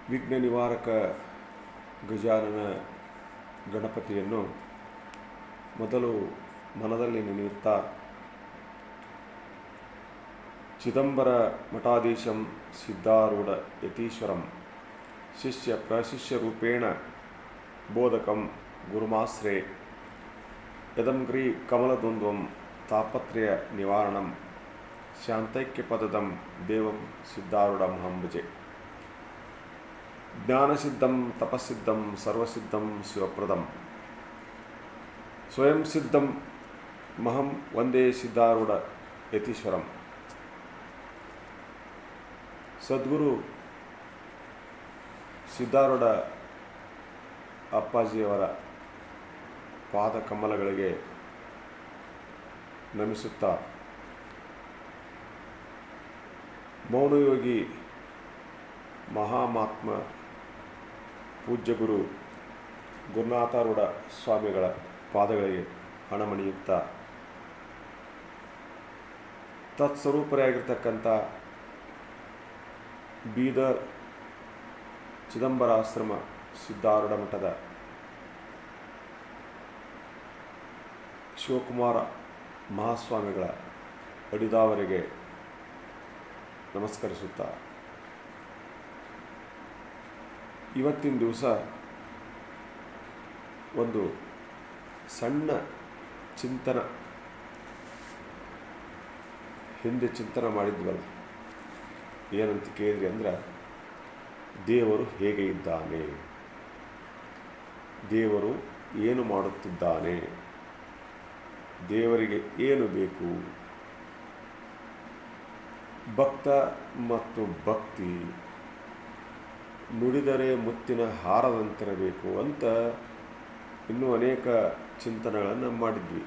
ವಿಘ್ನ ನಿವಾರಕ ಗಜಾನನ ಗಣಪತಿಯನ್ನು ಮೊದಲು ಮನದಲ್ಲಿ ನೆನೆಯುತ್ತಾ ಚಿದಂಬರ ಮಠಾಧೀಶಂ ಸಿದ್ಧಾರೂಢ ಯತೀಶ್ವರಂ ಶಿಷ್ಯ ಪ್ರಶಿಷ್ಯ ರೂಪೇಣ ಬೋಧಕಂ ಗುರುಮಾಶ್ರೇ ಯದಂಗ್ರಿ ಕಮಲದ್ವಂದ್ವಂ ತಾಪತ್ರಯ ನಿವಾರಣಂ ಶಾಂತೈಕ್ಯ ಪದದಂ ದೇವಂ ಸಿದ್ಧಾರೂಢಮಹಂ ಭಜೆ. ಜ್ಞಾನಸಿದ್ಧಂ ತಪಸ್ಸಿದ್ಧಂ ಸರ್ವಸಿದ್ಧಂ ಶಿವಪ್ರದಂ ಸ್ವಯಂ ಸಿದ್ಧಂ ಮಹಂ ವಂದೇ ಸಿದ್ಧಾರೂಢ ಯತೀಶ್ವರಂ. ಸದ್ಗುರು ಸಿದ್ಧಾರೂಢ ಅಪ್ಪಾಜಿಯವರ ಪಾದ ಕಮಲಗಳಿಗೆ ನಮಿಸುತ್ತಾ ಮೌನಯೋಗಿ ಮಹಾಮಾತ್ಮ ಪೂಜ್ಯ ಗುರು ಗುರುನಾಥಾರೂಢ ಸ್ವಾಮಿಗಳ ಪಾದಗಳಿಗೆ ಹಣಮಣಿಯುತ್ತಾ ತತ್ಸ್ವರೂಪರಾಗಿರ್ತಕ್ಕಂಥ ಬೀದರ್ ಚಿದಂಬರ ಆಶ್ರಮ ಸಿದ್ಧಾರೂಢ ಮಠದ ಶಿವಕುಮಾರ ಮಹಾಸ್ವಾಮಿಗಳ ಅಡಿದಾವರಿಗೆ ನಮಸ್ಕರಿಸುತ್ತಾ ಇವತ್ತಿನ ದಿವಸ ಒಂದು ಸಣ್ಣ ಚಿಂತನ, ಹಿಂದೆ ಚಿಂತನೆ ಮಾಡಿದ್ವಲ್ಲ, ಏನಂತ ಕೇಳಿದ್ರಿ ಅಂದ್ರೆ, ದೇವರು ಹೇಗೆ ಇದ್ದಾನೆ, ದೇವರು ಏನು ಮಾಡುತ್ತಿದ್ದಾನೆ, ದೇವರಿಗೆ ಏನು ಬೇಕು, ಭಕ್ತ ಮತ್ತು ಭಕ್ತಿ ನುಡಿದರೆ ಮುತ್ತಿನ ಹಾರದಂತಿರಬೇಕು ಅಂತ ಇನ್ನೂ ಅನೇಕ ಚಿಂತನೆಗಳನ್ನು ಮಾಡಿದ್ವಿ.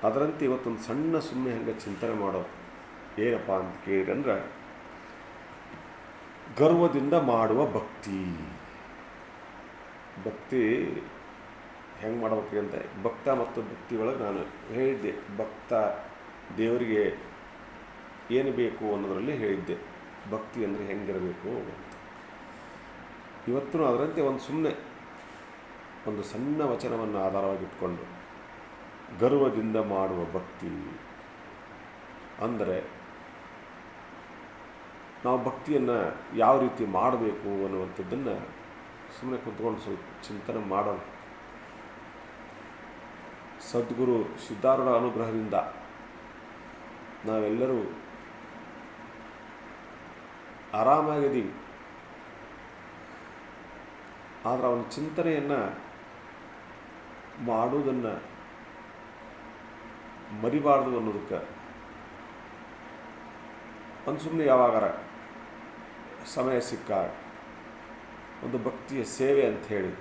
ಅದರಂತೆ ಇವತ್ತೊಂದು ಸಣ್ಣ ಸುಮ್ಮನೆ ಹಂಗೆ ಚಿಂತನೆ ಮಾಡೋದು ಏನಪ್ಪ ಅಂತ ಕೇಳಿದ್ರೆ ಅಂದ್ರೆ, ಗರ್ವದಿಂದ ಮಾಡುವ ಭಕ್ತಿ. ಭಕ್ತಿ ಹೆಂಗೆ ಮಾಡ್ಬೇಕ್ರಿ ಅಂತ ಭಕ್ತ ಮತ್ತು ಭಕ್ತಿ ಒಳಗೆ ನಾನು ಹೇಳಿದ್ದೆ. ಭಕ್ತ ದೇವರಿಗೆ ಏನು ಬೇಕು ಅನ್ನೋದರಲ್ಲಿ ಹೇಳಿದ್ದೆ, ಭಕ್ತಿ ಅಂದರೆ ಹೆಂಗಿರಬೇಕು ಅಂತ. ಇವತ್ತು ಅದರಂತೆ ಒಂದು ಸಣ್ಣ ವಚನವನ್ನು ಆಧಾರವಾಗಿಟ್ಕೊಂಡು ಗರ್ವದಿಂದ ಮಾಡುವ ಭಕ್ತಿ ಅಂದರೆ ನಾವು ಭಕ್ತಿಯನ್ನು ಯಾವ ರೀತಿ ಮಾಡಬೇಕು ಅನ್ನುವಂಥದ್ದನ್ನು ಸುಮ್ಮನೆ ಕುತ್ಕೊಂಡು ಸ್ವಲ್ಪ ಚಿಂತನೆ ಮಾಡೋಣ. ಸದ್ಗುರು ಸಿದ್ಧಾರೂಢ ಅನುಗ್ರಹದಿಂದ ನಾವೆಲ್ಲರೂ ಆರಾಮಾಗಿದ್ದೀವಿ. ಆದರೆ ಅವನ ಚಿಂತನೆಯನ್ನು ಮಾಡುವುದನ್ನು ಮರಿಬಾರ್ದು ಅನ್ನೋದಕ್ಕೆ ಒಂದು ಸುಮ್ಮನೆ ಯಾವಾಗಾರ ಸಮಯ ಸಿಕ್ಕಾಗ ಒಂದು ಭಕ್ತಿಯ ಸೇವೆ ಅಂತ ಹೇಳಿ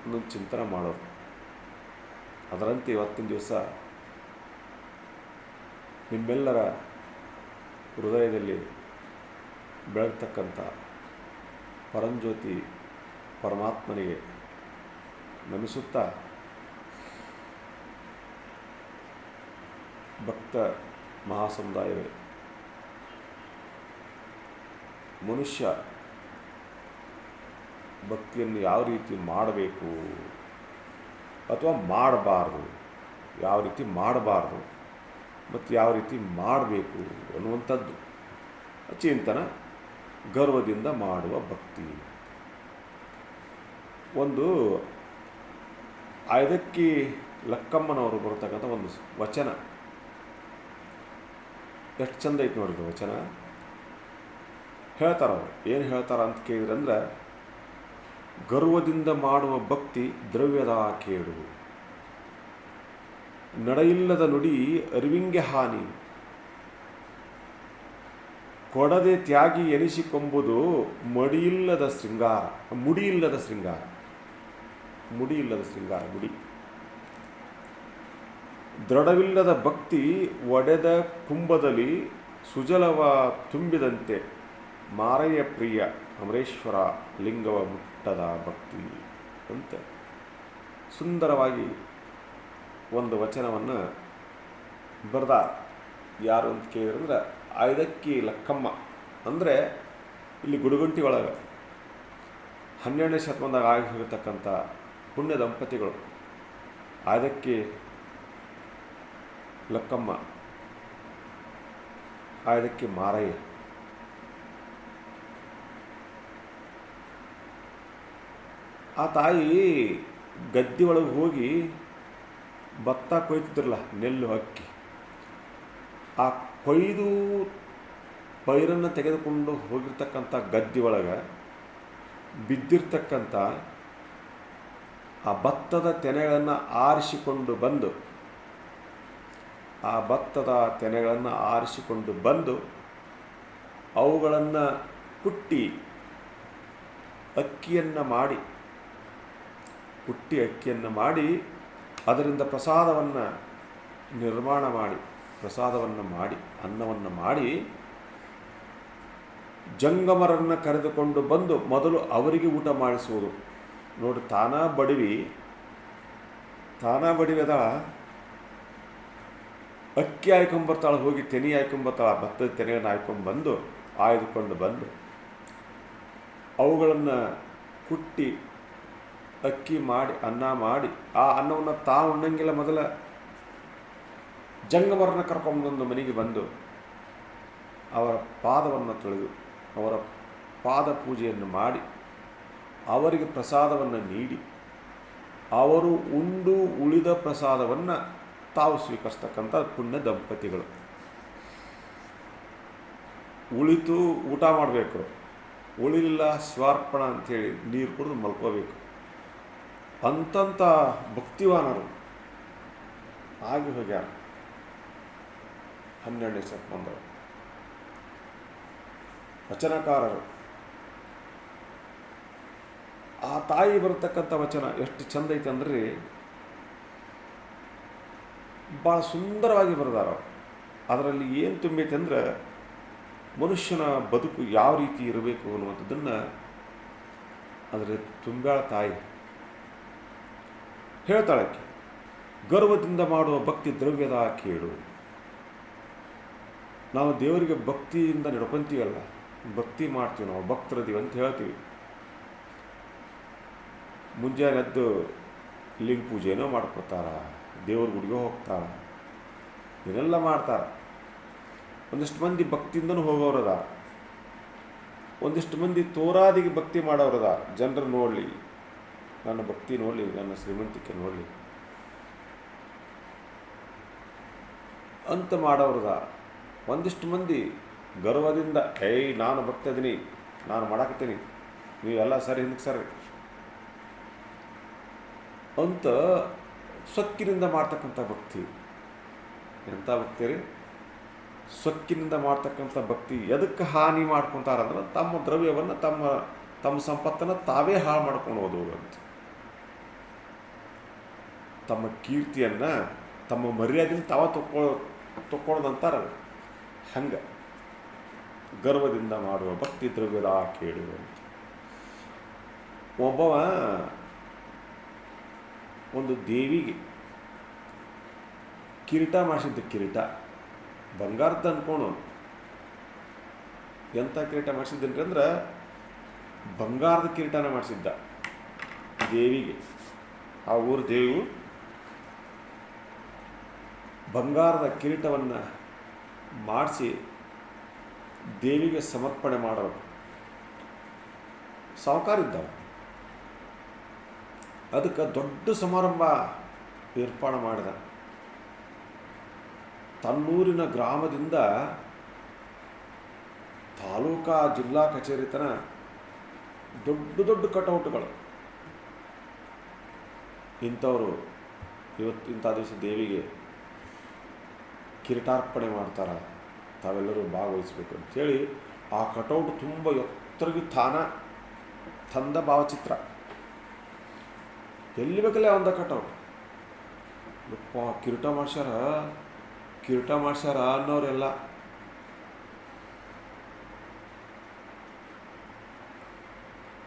ಒಂದೊಂದು ಚಿಂತನೆ ಮಾಡೋದು. ಅದರಂತೆ ಇವತ್ತಿನ ದಿವಸ ನಿಮ್ಮೆಲ್ಲರ ಹೃದಯದಲ್ಲಿ ಬೆಳಗ್ತಕ್ಕಂಥ ಪರಂಜ್ಯೋತಿ ಪರಮಾತ್ಮನಿಗೆ ನಮಿಸುತ್ತಾ, ಭಕ್ತ ಮಹಾಸಮುದಾಯವೇ, ಮನುಷ್ಯ ಭಕ್ತಿಯನ್ನು ಯಾವ ರೀತಿ ಮಾಡಬೇಕು ಅಥವಾ ಮಾಡಬಾರ್ದು, ಯಾವ ರೀತಿ ಮಾಡಬಾರ್ದು ಮತ್ತು ಯಾವ ರೀತಿ ಮಾಡಬೇಕು ಅನ್ನುವಂಥದ್ದು ಚಿಂತನ. ಗರ್ವದಿಂದ ಮಾಡುವ ಭಕ್ತಿ. ಒಂದು ಐದಕ್ಕಿ ಲಕ್ಕಮ್ಮನವರು ಬರತಕ್ಕಂಥ ಒಂದು ವಚನ ಎಷ್ಟು ಚಂದ ಐತೆ ನೋಡಿದ್ರು ವಚನ. ಹೇಳ್ತಾರವ್ರು ಏನು ಹೇಳ್ತಾರ ಅಂತ ಕೇಳಿದ್ರಂದ್ರೆ, ಗರ್ವದಿಂದ ಮಾಡುವ ಭಕ್ತಿ ದ್ರವ್ಯದ ಕೇಡು, ನಡೆಯಿಲ್ಲದ ನುಡಿ ಅರಿವಿಂಗೆ ಹಾನಿ, ಕೊಡದೆ ತ್ಯಾಗಿ ಎನಿಸಿಕೊಂಬುದು ಮುಡಿಯಿಲ್ಲದ ಶೃಂಗಾರ. ಮುಡಿ. ದೃಢವಿಲ್ಲದ ಭಕ್ತಿ ಒಡೆದ ಕುಂಭದಲ್ಲಿ ಸುಜಲವ ತುಂಬಿದಂತೆ, ಮಾರಯ್ಯ ಪ್ರಿಯ ಅಮರೇಶ್ವರ ಲಿಂಗವ ಮುಟ್ಟದ ಭಕ್ತಿ ಅಂತ ಸುಂದರವಾಗಿ ಒಂದು ವಚನವನ್ನು ಬರೆದ. ಯಾರು ಅಂತ ಕೇಳಿದ್ರೆ ಐದಕ್ಕಿ ಲಕ್ಕಮ್ಮ. ಅಂದರೆ ಇಲ್ಲಿ ಗುಡುಗುಂಟಿ ಒಳಗೆ 12ನೇ ಶತಮಾನದಾಗ ಆಗಿರತಕ್ಕಂಥ ಪುಣ್ಯ ದಂಪತಿಗಳು ಆದಕ್ಕೆ ಲಕ್ಕಮ್ಮ, ಆದಕ್ಕೆ ಮಾರಯ್ಯ. ಆ ತಾಯಿ ಗದ್ದೆ ಒಳಗೆ ಹೋಗಿ ಭತ್ತ ಕೊಯ್ತಿದ್ರಲ್ಲ, ನೆಲ್ಲು ಅಕ್ಕಿ, ಆ ಕೊಯ್ದು ಪೈರನ್ನು ತೆಗೆದುಕೊಂಡು ಹೋಗಿರ್ತಕ್ಕಂಥ ಗದ್ದೆ ಒಳಗೆ ಬಿದ್ದಿರ್ತಕ್ಕಂಥ ಆ ಭತ್ತದ ತೆನೆಗಳನ್ನು ಆರಿಸಿಕೊಂಡು ಬಂದು ಅವುಗಳನ್ನು ಕುಟ್ಟಿ ಅಕ್ಕಿಯನ್ನು ಮಾಡಿ ಅದರಿಂದ ಪ್ರಸಾದವನ್ನು ನಿರ್ಮಾಣ ಮಾಡಿ ಅನ್ನವನ್ನು ಮಾಡಿ ಜಂಗಮರನ್ನು ಕರೆದುಕೊಂಡು ಬಂದು ಮೊದಲು ಅವರಿಗೆ ಊಟ ಮಾಡಿಸುವುದು. ನೋಡಿ, ತಾನ ಬಡಿವೆದ ಅಕ್ಕಿ ಆಯ್ಕೊಂಬರ್ತಾಳೆ, ಹೋಗಿ ತೆನೆ ಆಯ್ಕೊಂಬರ್ತಾಳೆ, ಭತ್ತದ ತೆನೆಯನ್ನು ಆಯ್ದುಕೊಂಡು ಬಂದು ಅವುಗಳನ್ನು ಕುಟ್ಟಿ ಅಕ್ಕಿ ಮಾಡಿ ಅನ್ನ ಮಾಡಿ ಆ ಅನ್ನವನ್ನು ತಾವು ಉಣ್ಣಂಗಿಲ್ಲ. ಮೊದಲ ಜಂಗಮರನ್ನ ಕರ್ಕೊಂಬಂದು ಮನೆಗೆ ಬಂದು ಅವರ ಪಾದವನ್ನು ತೊಳೆದು ಅವರ ಪಾದ ಪೂಜೆಯನ್ನು ಮಾಡಿ ಅವರಿಗೆ ಪ್ರಸಾದವನ್ನು ನೀಡಿ ಅವರು ಉಂಡು ಉಳಿದ ಪ್ರಸಾದವನ್ನು ತಾವು ಸ್ವೀಕರಿಸ್ತಕ್ಕಂಥ ಪುಣ್ಯ ದಂಪತಿಗಳು. ಉಳಿತು ಊಟ ಮಾಡಬೇಕು, ಉಳಿಲಿಲ್ಲ ಸ್ವಾರ್ಪಣ ಅಂಥೇಳಿ ನೀರು ಕುಡಿದು ಮಲ್ಕೋಬೇಕು. ಅಂತಂಥ ಭಕ್ತಿವಾನರು ಆಗಿ ಹೋಗ್ಯಾರ 12ನೇ ಶತಮಾನದವರು. ವಚನಕಾರರು. ಆ ತಾಯಿ ಬರತಕ್ಕಂಥ ವಚನ ಎಷ್ಟು ಚಂದ ಐತೆ ಅಂದ್ರೆ ಭಾಳ ಸುಂದರವಾಗಿ ಬರೆದಾರ. ಅದರಲ್ಲಿ ಏನು ತುಂಬೈತೆ ಅಂದ್ರೆ ಮನುಷ್ಯನ ಬದುಕು ಯಾವ ರೀತಿ ಇರಬೇಕು ಅನ್ನುವಂಥದ್ದನ್ನು ಅದರಲ್ಲಿ ತುಂಬ್ಯಾಳ ತಾಯಿ ಹೇಳ್ತಾಳಕ್ಕೆ. ಗರ್ವದಿಂದ ಮಾಡುವ ಭಕ್ತಿ ದ್ರವ್ಯದ ಕೇಡು. ನಾವು ದೇವರಿಗೆ ಭಕ್ತಿಯಿಂದ ನಡ್ಕೊತೀವಲ್ಲ, ಭಕ್ತಿ ಮಾಡ್ತೀವಿ, ನಾವು ಭಕ್ತರದೀವಿ ಅಂತ ಹೇಳ್ತೀವಿ. ಮುಂಜಾನೆ ಎದ್ದು ಲಿಂಗ ಪೂಜೆನೋ ಮಾಡ್ಕೊತಾರ, ದೇವ್ರ ಗುಡಿಗೆ ಹೋಗ್ತಾರ, ಇದೆಲ್ಲ ಮಾಡ್ತಾರೆ. ಒಂದಿಷ್ಟು ಮಂದಿ ಭಕ್ತಿಯಿಂದನೂ ಹೋಗೋರದ, ಒಂದಿಷ್ಟು ಮಂದಿ ತೋರಾದಿಗೆ ಭಕ್ತಿ ಮಾಡೋರದ. ಜನರು ನೋಡಲಿ, ನನ್ನ ಭಕ್ತಿ ನೋಡಲಿ, ನನ್ನ ಶ್ರೀಮಂತಿಕೆ ನೋಡಲಿ ಅಂತ ಮಾಡೋರದ. ಒಂದಿಷ್ಟು ಮಂದಿ ಗರ್ವದಿಂದ ನಾನು ಭಕ್ತ ಇದೀನಿ, ನಾನು ಮಾಡಾಕತ್ತೀನಿ, ನೀವೆಲ್ಲ ಸರಿ ಹಿಂದಕ್ಕೆ ಸರಿ ಅಂತ ಸೊಕ್ಕಿನಿಂದ ಮಾಡ್ತಕ್ಕಂಥ ಭಕ್ತಿ. ಎಂಥ ಭಕ್ತಿ ರೀ? ಸೊಕ್ಕಿನಿಂದ ಮಾಡ್ತಕ್ಕಂಥ ಭಕ್ತಿ. ಎದಕ್ಕೆ ಹಾನಿ ಮಾಡ್ಕೊತಾರಂದ್ರೆ ತಮ್ಮ ದ್ರವ್ಯವನ್ನು ತಮ್ಮ ಸಂಪತ್ತನ್ನು ತಾವೇ ಹಾಳು ಮಾಡ್ಕೊಂಡು ಹೋದವು ಅಂತ. ತಮ್ಮ ಕೀರ್ತಿಯನ್ನು ತಮ್ಮ ಮರ್ಯಾದೆಯನ್ನು ತಾವ ತಕ್ಕೊಳ್ಳೋದಂತಾರ. ಹಂಗೆ ಗರ್ವದಿಂದ ಮಾಡುವ ಭಕ್ತಿ ದ್ರವ್ಯದ ಕೇಳು ಅಂತ. ಒಬ್ಬವ ಒಂದು ದೇವಿಗೆ ಕಿರೀಟ ಮಾಡಿಸಿದ್ದ, ಕಿರೀಟ ಬಂಗಾರದ ಅನ್ಕೊಂಡು. ಎಂಥ ಕಿರೀಟ ಮಾಡಿಸಿದ್ದೇನೆ ಅಂದ್ರೆ ಬಂಗಾರದ ಕಿರೀಟನ ಮಾಡಿಸಿದ್ದ ದೇವಿಗೆ. ಆ ಊರು ದೇವಿ ಬಂಗಾರದ ಕಿರೀಟವನ್ನು ಮಾಡಿಸಿ ದೇವಿಗೆ ಸಮರ್ಪಣೆ ಮಾಡೋರು. ಸಾಹುಕಾರ ಇದ್ದವ. ಅದಕ್ಕೆ ದೊಡ್ಡ ಸಮಾರಂಭ ಏರ್ಪಾಡು ಮಾಡಿದ. ತನ್ನೂರಿನ ಗ್ರಾಮದಿಂದ ತಾಲೂಕಾ ಜಿಲ್ಲಾ ಕಚೇರಿ ತನ ದೊಡ್ಡ ದೊಡ್ಡ ಕಟೌಟ್ಗಳು. ಇಂಥವರು ಇಂಥ ದಿವಸ ದೇವಿಗೆ ಕಿರೀಟಾರ್ಪಣೆ ಮಾಡ್ತಾರೆ, ತಾವೆಲ್ಲರೂ ಭಾಗವಹಿಸಬೇಕು ಅಂಥೇಳಿ ಆ ಕಟೌಟ್ ತುಂಬ ಎತ್ತರಗಿ ತಂದ ಭಾವಚಿತ್ರ. ಎಲ್ಲಿ ಬೇಕಲ್ಲೇ ಒಂದ ಕಟೌಟ್. ಯಪ್ಪ ಕಿರೀಟ ಮಾಡ್ಸ್ಯಾರ ಅನ್ನೋರೆಲ್ಲ.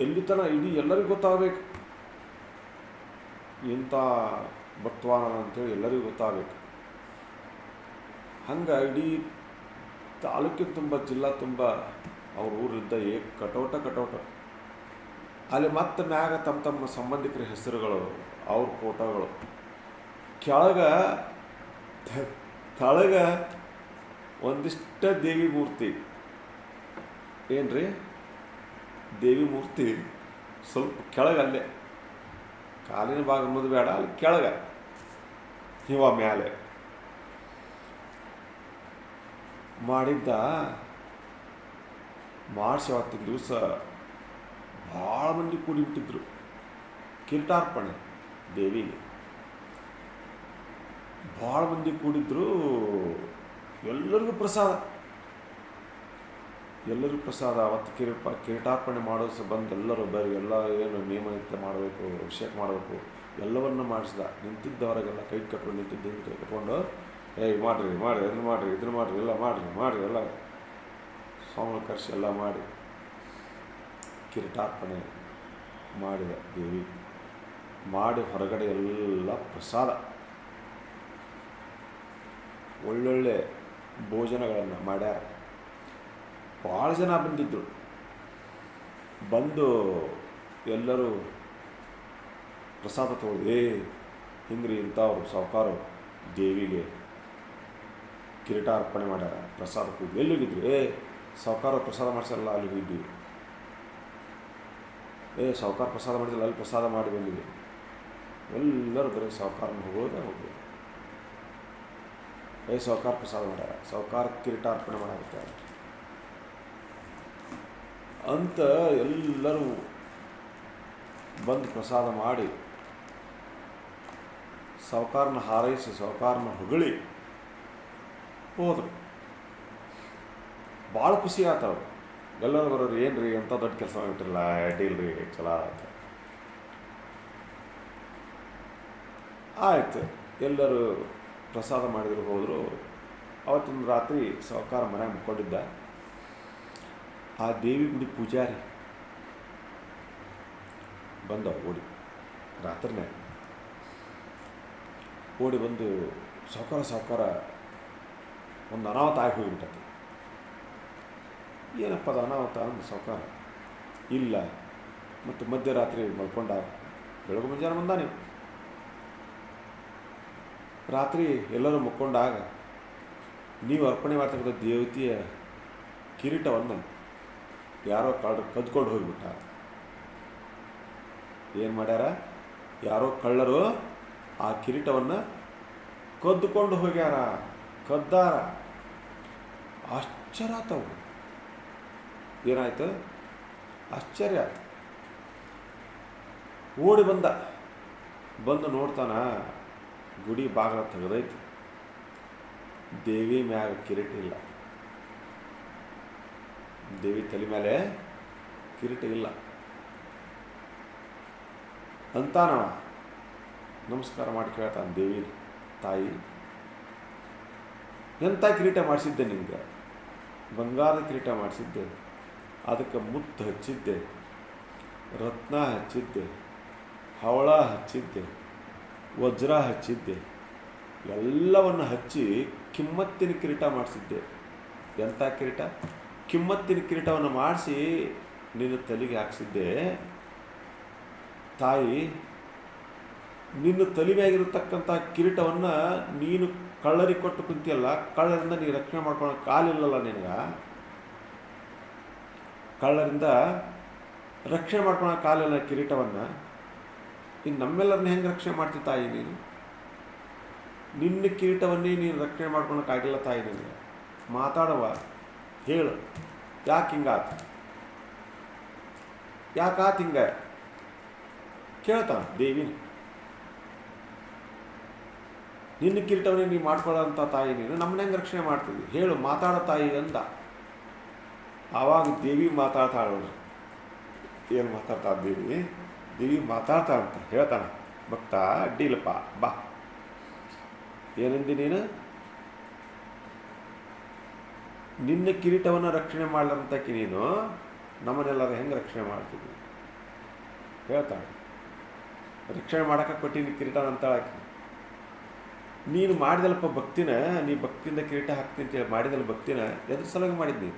ಎಲ್ಲಿ ತನ ಇಡೀ ಎಲ್ಲರಿಗೂ ಗೊತ್ತಾಗಬೇಕು, ಇಂಥ ಭಕ್ತವಾನ ಅಂತೇಳಿ ಎಲ್ಲರಿಗೂ ಗೊತ್ತಾಗಬೇಕು. ಹಂಗೆ ಇಡೀ ತಾಲೂಕಿನ ತುಂಬ ಜಿಲ್ಲಾ ತುಂಬ ಅವ್ರ ಊರಿದ್ದ ಕಟೋಟ ಕಟೋಟ. ಅಲ್ಲಿ ಮತ್ತೆ ಮ್ಯಾಗ ತಮ್ಮ ತಮ್ಮ ಸಂಬಂಧಿಕರ ಹೆಸರುಗಳು, ಅವ್ರ ಫೋಟೋಗಳು, ಕೆಳಗ ತಳಗ ಒಂದಿಷ್ಟ ದೇವಿ ಮೂರ್ತಿ. ಏನ್ರಿ ದೇವಿ ಮೂರ್ತಿ ಸ್ವಲ್ಪ ಕೆಳಗೆ, ಅಲ್ಲೇ ಕಾಲಿನ ಭಾಗ ಅನ್ನೋದು ಬೇಡ, ಅಲ್ಲಿ ಕೆಳಗೆ ಇವ ಮ್ಯಾಲೆ ಮಾಡಿದ್ದ. ಮಾಡಿಸಿ ಅವತ್ತಿನ ದಿವಸ ಭಾಳ ಮಂದಿ ಕೂಡಿಬಿಟ್ಟಿದ್ರು ಕಿರೀಟಾರ್ಪಣೆ ದೇವಿಗೆ. ಭಾಳ ಮಂದಿ ಕೂಡಿದ್ರು. ಎಲ್ಲರಿಗೂ ಪ್ರಸಾದ, ಎಲ್ಲರಿಗೂ ಪ್ರಸಾದ. ಅವತ್ತು ಕಿರೀಟಾರ್ಪಣೆ ಮಾಡೋ ಬಂದು ಎಲ್ಲರೂ ಬರೀ ಎಲ್ಲ ಏನು ನಿಯಮನಿತ್ಯ ಮಾಡಬೇಕು, ಅಭಿಷೇಕ ಮಾಡಬೇಕು ಎಲ್ಲವನ್ನ ಮಾಡಿಸಿದ. ನಿಂತಿದ್ದವರಿಗೆಲ್ಲ ಕೈ ಕಟ್ಕೊಂಡು ನಿಂತಿದ್ದು ಕೈ ಕಟ್ಕೊಂಡು ಮಾಡಿರಿ ಇದನ್ನು ಮಾಡಿರಿ ಎಲ್ಲ ಮಾಡಿರಿ ಎಲ್ಲ ಸ್ವಾಮಿಗಳು ಕರೆಸಿ ಎಲ್ಲ ಮಾಡಿ ಕಿರೀಟಾರ್ಪಣೆ ಮಾಡಿದ ದೇವಿ. ಮಾಡಿ ಹೊರಗಡೆ ಎಲ್ಲ ಪ್ರಸಾದ, ಒಳ್ಳೊಳ್ಳೆ ಭೋಜನಗಳನ್ನು ಮಾಡ್ಯಾರ. ಭಾಳ ಜನ ಬಂದಿದ್ದರು. ಬಂದು ಎಲ್ಲರೂ ಪ್ರಸಾದ ತಗೊಳ್ಳಿ, ಹಿಂಗ್ರಿ ಇಂಥವ್ರು ಸಾವುಕಾರು ದೇವಿಗೆ ಕಿರೀಟಾರ್ಪಣೆ ಮಾಡ್ಯಾರ, ಪ್ರಸಾದ ಕೂಡಿ. ಎಲ್ಲಿಗಿದ್ವಿ? ಸಾವುಕಾರ ಪ್ರಸಾದ ಮಾಡಿಸಲ್ಲ, ಅಲ್ಲಿ ಹೋಗಿದ್ವಿ. ಸಾವುಕಾರ ಪ್ರಸಾದ ಮಾಡಿಸಲ್ಲ, ಅಲ್ಲಿ ಪ್ರಸಾದ ಮಾಡಿ ಬಂದಿವಿ. ಎಲ್ಲರೂ ಬರೀ ಸಾವುಕಾರನ ಹೋಗೋದು. ಸಾವುಕಾರ ಪ್ರಸಾದ ಮಾಡ್ಯಾರ, ಸಾವುಕಾರ ಕಿರೀಟಾರ್ಪಣೆ ಮಾಡಾಕತ್ತಾರೆ ಅಂತ ಎಲ್ಲರೂ ಬಂದು ಪ್ರಸಾದ ಮಾಡಿ ಸಾವುಕಾರನ ಹಾರೈಸಿ ಸಾವುಕಾರನ ಹೊಗಳಿ ಹೋದರು. ಭಾಳ ಖುಷಿ ಆತವ್ರು. ಎಲ್ಲರೂ ಬರೋರು, ಏನು ರೀ ಎಂಥ ದೊಡ್ಡ ಕೆಲಸ ಮಾಡಿಬಿಟ್ಟಿರಲ್ಲ, ಅಡ್ಡಿಲ್ರಿ ಚಲೋ ಆಯ್ತು. ಆಯಿತು, ಎಲ್ಲರೂ ಪ್ರಸಾದ ಮಾಡಿದ್ರು ಹೋದರು. ಅವತ್ತಿನ ರಾತ್ರಿ ಸಾವುಕಾರ ಮನೆಯಾಗ ಮುಕ್ಕೊಂಡಿದ್ದ. ಆ ದೇವಿ ಗುಡಿ ಪೂಜಾರಿ ಬಂದವ ಓಡಿ, ರಾತ್ರಿನೇ ಓಡಿ ಬಂದು, ಸಾವುಕಾರ ಒಂದು ಅನಾಹುತ ಆಗಿ ಹೋಗಿಬಿಟ್ಟೆ. ಏನಪ್ಪ ಅದು ಅನಾಹುತ ಅಂದು ಸಾವುಕಾರ. ಇಲ್ಲ, ಮತ್ತು ಮಧ್ಯರಾತ್ರಿ ಮಲ್ಕೊಂಡಾಗ ಬೆಳಗ್ಗೆ ಮುಂಜಾನೆ ಬಂದ. ನೀವು ರಾತ್ರಿ ಎಲ್ಲರೂ ಮುಕ್ಕೊಂಡಾಗ ನೀವು ಅರ್ಪಣೆ ಮಾಡ್ತಕ್ಕಂಥ ದೇವತೆಯ ಕಿರೀಟವನ್ನು ಯಾರೋ ಕದ್ಕೊಂಡು ಹೋಗಿಬಿಟ್ಟ. ಏನು ಮಾಡ್ಯಾರ? ಯಾರೋ ಕಳ್ಳರು ಆ ಕಿರೀಟವನ್ನು ಕದ್ದುಕೊಂಡು ಹೋಗ್ಯಾರ, ಕದ್ದಾರ. ಆಶ್ಚರ್ಯ ಆತವು. ಏನಾಯ್ತು? ಆಶ್ಚರ್ಯ ಆಯ್ತು. ಓಡಿ ಬಂದು ನೋಡ್ತಾನ, ಗುಡಿ ಬಾಗಿಲ ತೆಗೆದೈತಿ. ದೇವಿ ಮ್ಯಾಗ ಕಿರೀಟ ಇಲ್ಲ, ದೇವಿ ತಲೆ ಮೇಲೆ ಕಿರೀಟ ಇಲ್ಲ ಅಂತಾನವ. ನಮಸ್ಕಾರ ಮಾಡಿ ಕೇಳ್ತಾನೆ, ದೇವಿ ತಾಯಿ ಎಂಥ ಕಿರೀಟ ಮಾಡಿಸಿದ್ದೆ ನಿಮ್ಗೆ? ಬಂಗಾರದ ಕಿರೀಟ ಮಾಡಿಸಿದ್ದೆ, ಅದಕ್ಕೆ ಮುತ್ತು ಹಚ್ಚಿದ್ದೆ, ರತ್ನ ಹಚ್ಚಿದ್ದೆ, ಹವಳ ಹಚ್ಚಿದ್ದೆ, ವಜ್ರ ಹಚ್ಚಿದ್ದೆ, ಎಲ್ಲವನ್ನು ಹಚ್ಚಿ ಕಿಮ್ಮತ್ತಿನ ಕಿರೀಟ ಮಾಡಿಸಿದ್ದೆ. ಎಂಥ ಕಿರೀಟ? ಕಿಮ್ಮತ್ತಿನ ಕಿರೀಟವನ್ನು ಮಾಡಿಸಿ ನಿನ್ನ ತಲೆಗೆ ಹಾಕ್ಸಿದ್ದೆ. ತಾಯಿ, ನಿನ್ನ ತಲೆಯಾಗಿರತಕ್ಕಂಥ ಕಿರೀಟವನ್ನು ನೀನು ಕಳ್ಳರಿಗೆ ಕೊಟ್ಟು ಕುಂತಿಯಲ್ಲ, ಕಳ್ಳರಿಂದ ನೀನು ರಕ್ಷಣೆ ಮಾಡ್ಕೊಳ್ಳೋ ಕಾಲಿಲ್ಲಲ್ಲ ನಿನಗೆ. ಕಳ್ಳರಿಂದ ರಕ್ಷಣೆ ಮಾಡ್ಕೊಳ್ಳೋ ಕಾಲಿಲ್ಲ ಕಿರೀಟವನ್ನು. ಇನ್ನು ನಮ್ಮೆಲ್ಲರನ್ನ ಹೆಂಗೆ ರಕ್ಷಣೆ ಮಾಡ್ತಿ ತಾಯಿ ನೀನು? ನಿನ್ನ ಕಿರೀಟವನ್ನೇ ನೀನು ರಕ್ಷಣೆ ಮಾಡ್ಕೊಳಕ್ಕಾಗಿಲ್ಲ ತಾಯಿ ನಿನಗೆ. ಮಾತಾಡವ, ಹೇಳು, ಯಾಕೆ ಹಿಂಗಾತ? ಯಾಕಾತ ಹಿಂಗ ಕೇಳ್ತಾನ ದೇವಿನ. ನಿನ್ನ ಕಿರೀಟವನ್ನೇ ನೀನು ಮಾಡ್ಕೊಳ್ಳೋಂಥ ತಾಯಿ ನೀನು, ನಮ್ಮನ್ನ ಹೆಂಗೆ ರಕ್ಷಣೆ ಮಾಡ್ತೀವಿ ಹೇಳು, ಮಾತಾಡೋ ತಾಯಿ ಅಂದ. ಆವಾಗ ದೇವಿ ಮಾತಾಡ್ತಾಳು. ಏನು ಮಾತಾಡ್ತಾ ದೇವಿ? ದೇವಿ ಮಾತಾಡ್ತಾ ಅಂತ ಹೇಳ್ತಾನ. ಭಕ್ತ ಅಡ್ಡಿಲ್ಲಪ್ಪ, ಬಾ. ಏನಂದಿ ನೀನು? ನಿನ್ನ ಕಿರೀಟವನ್ನು ರಕ್ಷಣೆ ಮಾಡ್ಲಂತಕ್ಕೆ ನೀನು ನಮ್ಮನ್ನೆಲ್ಲರೂ ಹೆಂಗೆ ರಕ್ಷಣೆ ಮಾಡ್ತಿದ್ವಿ ಹೇಳ್ತಾಳೆ. ರಕ್ಷಣೆ ಮಾಡೋಕೆ ಕೊಟ್ಟಿನಿ ಕಿರೀಟ ಅಂತಾಳಾಕಿ. ನೀನು ಮಾಡಿದಲ್ಪ ಭಕ್ತಿನ, ನೀ ಭಕ್ತಿಯಿಂದ ಕಿರೀಟ ಹಾಕ್ತೀನಿ ಅಂತೇಳಿ ಮಾಡಿದಲ್ಲ ಭಕ್ತಿನ, ಎದ್ರ ಸಲುವಾಗಿ ಮಾಡಿದ್ನಿ?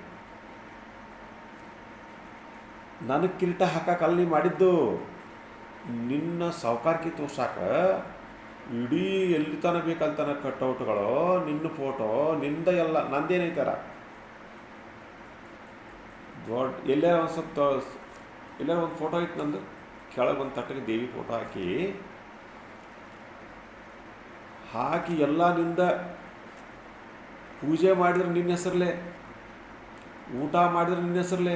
ನನಗೆ ಕಿರೀಟ ಹಾಕಕ್ಕೆ ಅಲ್ಲಿ ಮಾಡಿದ್ದು ನಿನ್ನ ಸಾವುಕಾರಿಕೆ ತೋರ್ಸಾಕ ಇಡೀ ಎಲ್ಲಿ ತನಕ ಬೇಕಲ್ಲಿ ತನಕ ಕಟ್ಔಟ್ಗಳು, ನಿನ್ನ ಫೋಟೋ, ನಿಂದ ಎಲ್ಲ ನಂದೇನೈತಾರ. ದೊಡ್ಡ ಎಲ್ಲೇ ಒಂದು ಸ್ವಲ್ಪ ಎಲ್ಲೇ ಒಂದು ಫೋಟೋ ಐತೆ ನಂದು, ಕೆಳಗೆ ಒಂದು ತಟ್ಟಗೆ ದೇವಿ ಫೋಟೋ ಹಾಕಿ ಎಲ್ಲ ನಿಂದ ಪೂಜೆ ಮಾಡಿದ್ರೆ ನಿನ್ನ ಹೆಸರಲ್ಲೇ, ಊಟ ಮಾಡಿದ್ರೆ ನಿನ್ನ ಹೆಸರಲ್ಲೇ,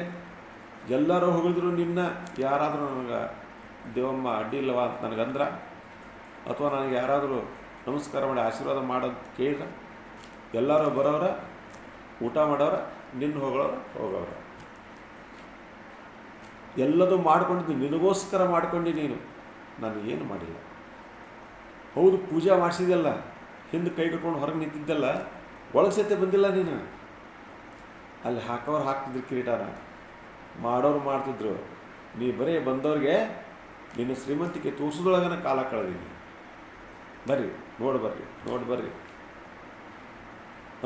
ಎಲ್ಲರೂ ಹೊಗಳಿದ್ರು ನಿನ್ನ. ಯಾರಾದರೂ ನನಗೆ ದೇವಮ್ಮ ಅಡ್ಡಿ ಇಲ್ಲವ ಅಂತ ನನಗಂದ್ರೆ, ಅಥವಾ ನನಗೆ ಯಾರಾದರೂ ನಮಸ್ಕಾರ ಮಾಡಿ ಆಶೀರ್ವಾದ ಮಾಡೋದು ಕೇಳಿದ್ರೆ, ಎಲ್ಲರೂ ಬರೋರ, ಊಟ ಮಾಡೋರ, ನಿನ್ನ ಹೋಗೋರ ಎಲ್ಲದೂ ಮಾಡ್ಕೊಂಡಿದ್ದು ನಿನಗೋಸ್ಕರ ಮಾಡ್ಕೊಂಡು ನೀನು. ನಾನು ಏನು ಮಾಡಿಲ್ಲ. ಹೌದು, ಪೂಜೆ ಮಾಡಿಸಿದೆಲ್ಲ, ಹಿಂದೆ ಕೈ ಕಟ್ಕೊಂಡು ಹೊರಗೆ ನಿಂತಿದ್ದೆಲ್ಲ, ಒಳಗೆ ಸತ್ಯ ಬಂದಿಲ್ಲ ನೀನು. ಅಲ್ಲಿ ಹಾಕೋರು ಹಾಕ್ತಿದ್ರು ಕಿರೀಟನ, ಮಾಡೋರು ಮಾಡ್ತಿದ್ರು. ನೀ ಬರೀ ಬಂದವ್ರಿಗೆ ನಿನ್ನ ಶ್ರೀಮಂತಿಕೆ ತೋರಿಸೋದ್ರೊಳಗನ ಕಾಲ ಕಳೆದೀನಿ. ಬರ್ರಿ ನೋಡಿ ಬರ್ರಿ